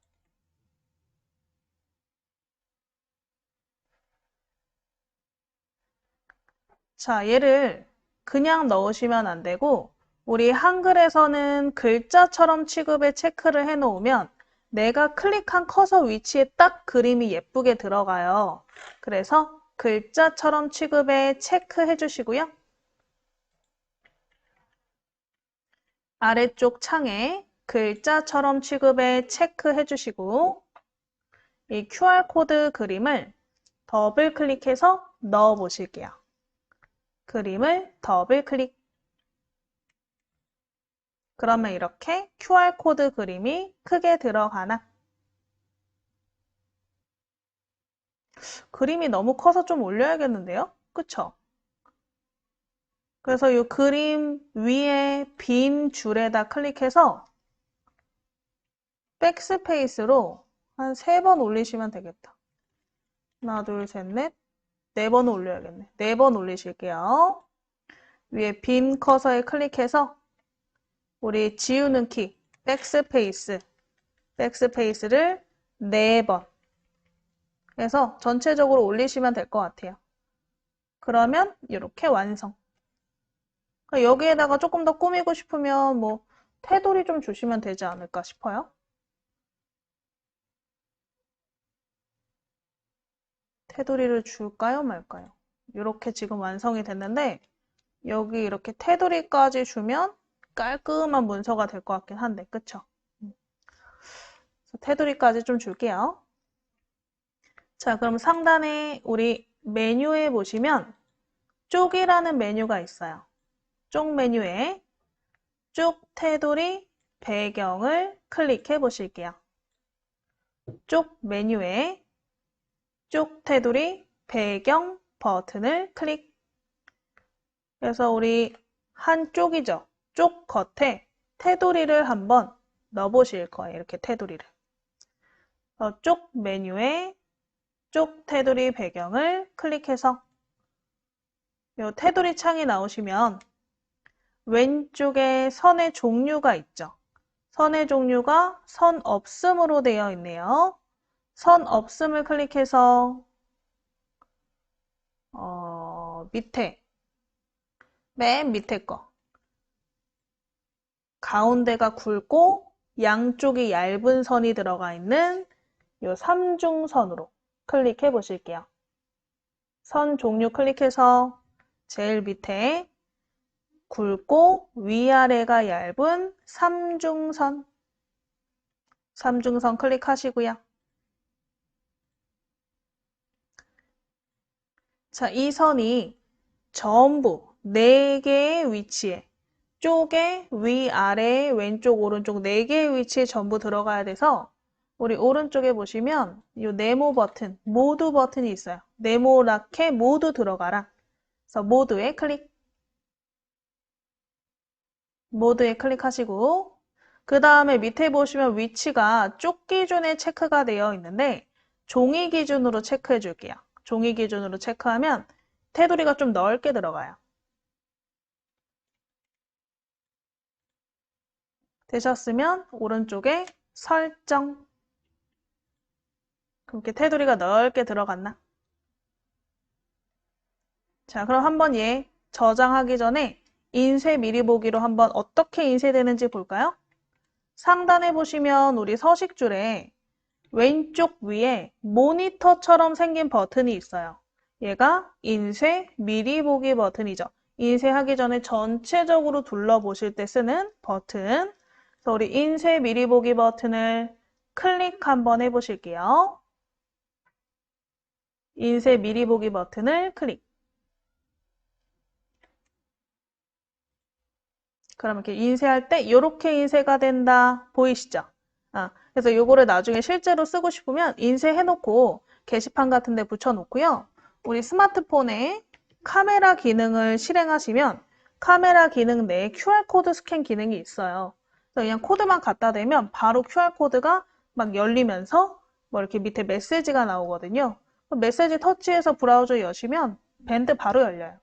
자, 얘를 그냥 넣으시면 안 되고 우리 한글에서는 글자처럼 취급에 체크를 해놓으면 내가 클릭한 커서 위치에 딱 그림이 예쁘게 들어가요. 그래서 글자처럼 취급에 체크해 주시고요. 아래쪽 창에 글자처럼 취급에 체크해 주시고 이 QR코드 그림을 더블 클릭해서 넣어 보실게요. 그림을 더블 클릭. 그러면 이렇게 QR코드 그림이 크게 들어가나? 그림이 너무 커서 좀 올려야겠는데요? 그쵸? 그래서 이 그림 위에 빈 줄에다 클릭해서 백스페이스로 한 3번 올리시면 되겠다. 하나, 둘, 셋, 넷. 4번 올려야겠네. 4번 올리실게요. 위에 빈 커서에 클릭해서 우리 지우는 키, 백스페이스를 4번 해서 전체적으로 올리시면 될 것 같아요. 그러면 이렇게 완성. 여기에다가 조금 더 꾸미고 싶으면 뭐 테두리 좀 주시면 되지 않을까 싶어요. 테두리를 줄까요, 말까요? 이렇게 지금 완성이 됐는데 여기 이렇게 테두리까지 주면 깔끔한 문서가 될 것 같긴 한데, 그쵸? 테두리까지 좀 줄게요. 자, 그럼 상단에 우리 메뉴에 보시면 쪽이라는 메뉴가 있어요. 쪽 메뉴에 쪽 테두리 배경을 클릭해 보실게요. 쪽 메뉴에 쪽 테두리 배경 버튼을 클릭. 그래서 우리 한쪽이죠. 쪽 겉에 테두리를 한번 넣어보실 거예요. 이렇게 테두리를. 쪽 메뉴에 쪽 테두리 배경을 클릭해서 이 테두리 창이 나오시면 왼쪽에 선의 종류가 있죠. 선의 종류가 선 없음으로 되어 있네요. 선 없음을 클릭해서 밑에 맨 밑에 거 가운데가 굵고 양쪽이 얇은 선이 들어가 있는 이 삼중선으로 클릭해 보실게요. 선 종류 클릭해서 제일 밑에 굵고 위아래가 얇은 삼중선 클릭하시고요. 자, 이 선이 전부 4개의 위치에 쪽에 위아래 왼쪽 오른쪽 4개의 위치에 전부 들어가야 돼서 우리 오른쪽에 보시면 이 네모 버튼, 모두 버튼이 있어요. 네모랗게 모두 들어가라. 그래서 모두에 클릭하시고 그 다음에 밑에 보시면 위치가 쪽 기준에 체크가 되어 있는데 종이 기준으로 체크해 줄게요. 종이 기준으로 체크하면 테두리가 좀 넓게 들어가요. 되셨으면 오른쪽에 설정. 그렇게 테두리가 넓게 들어갔나? 자, 그럼 한번 얘 저장하기 전에 인쇄 미리 보기로 한번 어떻게 인쇄되는지 볼까요? 상단에 보시면 우리 서식줄에 왼쪽 위에 모니터처럼 생긴 버튼이 있어요. 얘가 인쇄 미리 보기 버튼이죠. 인쇄하기 전에 전체적으로 둘러보실 때 쓰는 버튼. 그래서 우리 인쇄 미리 보기 버튼을 클릭 한번 해보실게요. 인쇄 미리 보기 버튼을 클릭. 그럼 이렇게 인쇄할 때 이렇게 인쇄가 된다. 보이시죠? 그래서 요거를 나중에 실제로 쓰고 싶으면 인쇄해놓고 게시판 같은 데 붙여놓고요. 우리 스마트폰에 카메라 기능을 실행하시면 카메라 기능 내에 QR코드 스캔 기능이 있어요. 그래서 그냥 코드만 갖다 대면 바로 QR코드가 막 열리면서 뭐 이렇게 밑에 메시지가 나오거든요. 메시지 터치해서 브라우저 여시면 밴드 바로 열려요.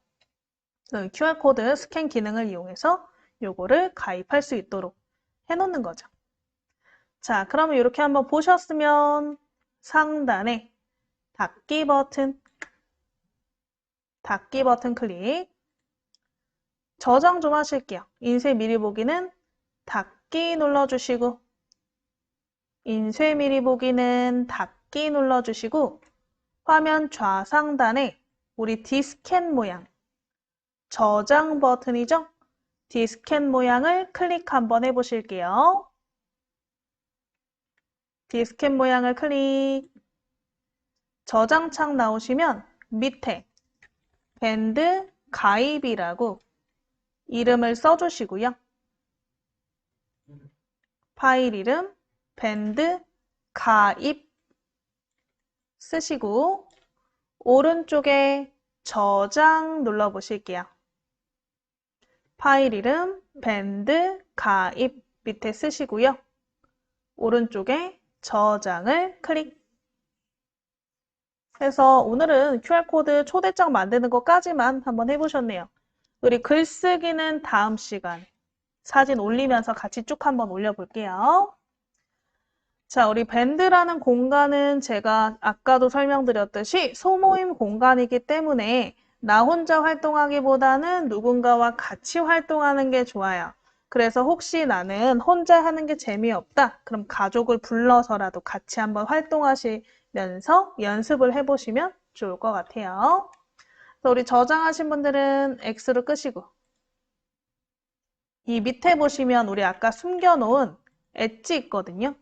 QR코드 스캔 기능을 이용해서 요거를 가입할 수 있도록 해놓는 거죠. 자, 그러면 이렇게 한번 보셨으면 상단에 닫기 버튼 클릭. 저장 좀 하실게요. 인쇄 미리 보기는 닫기 눌러주시고 인쇄 미리 보기는 닫기 눌러주시고 화면 좌상단에 우리 디스켓 모양 저장 버튼이죠? 디스켓 모양을 클릭 한번 해보실게요. 디스켓 모양을 클릭. 저장창 나오시면 밑에 밴드 가입이라고 이름을 써주시고요. 파일 이름 밴드 가입 쓰시고 오른쪽에 저장 눌러보실게요. 파일 이름 밴드 가입 밑에 쓰시고요. 오른쪽에 저장을 클릭. 해서 오늘은 QR코드 초대장 만드는 것까지만 한번 해보셨네요. 우리 글쓰기는 다음 시간 사진 올리면서 같이 쭉 한번 올려볼게요. 자, 우리 밴드라는 공간은 제가 아까도 설명드렸듯이 소모임 공간이기 때문에 나 혼자 활동하기보다는 누군가와 같이 활동하는 게 좋아요. 그래서 혹시 나는 혼자 하는 게 재미없다. 그럼 가족을 불러서라도 같이 한번 활동하시면서 연습을 해보시면 좋을 것 같아요. 그래서 우리 저장하신 분들은 X로 끄시고 이 밑에 보시면 우리 아까 숨겨놓은 엣지 있거든요.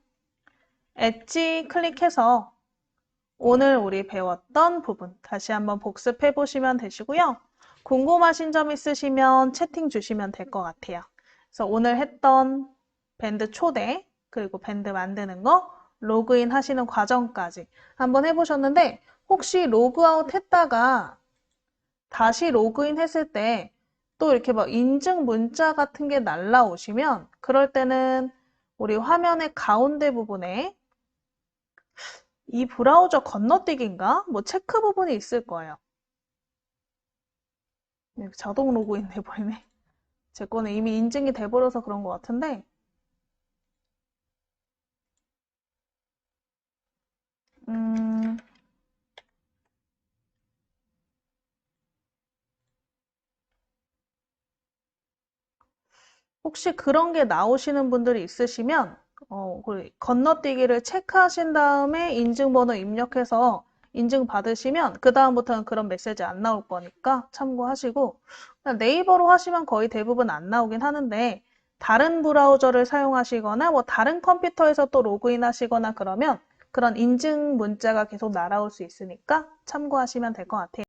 엣지 클릭해서 오늘 우리 배웠던 부분 다시 한번 복습해 보시면 되시고요. 궁금하신 점 있으시면 채팅 주시면 될 것 같아요. 그래서 오늘 했던 밴드 초대 그리고 밴드 만드는 거 로그인 하시는 과정까지 한번 해보셨는데 혹시 로그아웃 했다가 다시 로그인 했을 때 또 이렇게 막 인증 문자 같은 게 날라오시면 그럴 때는 우리 화면의 가운데 부분에 이 브라우저 건너뛰기인가? 뭐 체크 부분이 있을 거예요. 자동 로그인 돼버리네. 제 거는 이미 인증이 돼버려서 그런 것 같은데 혹시 그런 게 나오시는 분들이 있으시면 그 건너뛰기를 체크하신 다음에 인증번호 입력해서 인증받으시면 그다음부터는 그런 메시지 안 나올 거니까 참고하시고 그냥 네이버로 하시면 거의 대부분 안 나오긴 하는데 다른 브라우저를 사용하시거나 뭐 다른 컴퓨터에서 또 로그인 하시거나 그러면 그런 인증 문자가 계속 날아올 수 있으니까 참고하시면 될 것 같아요.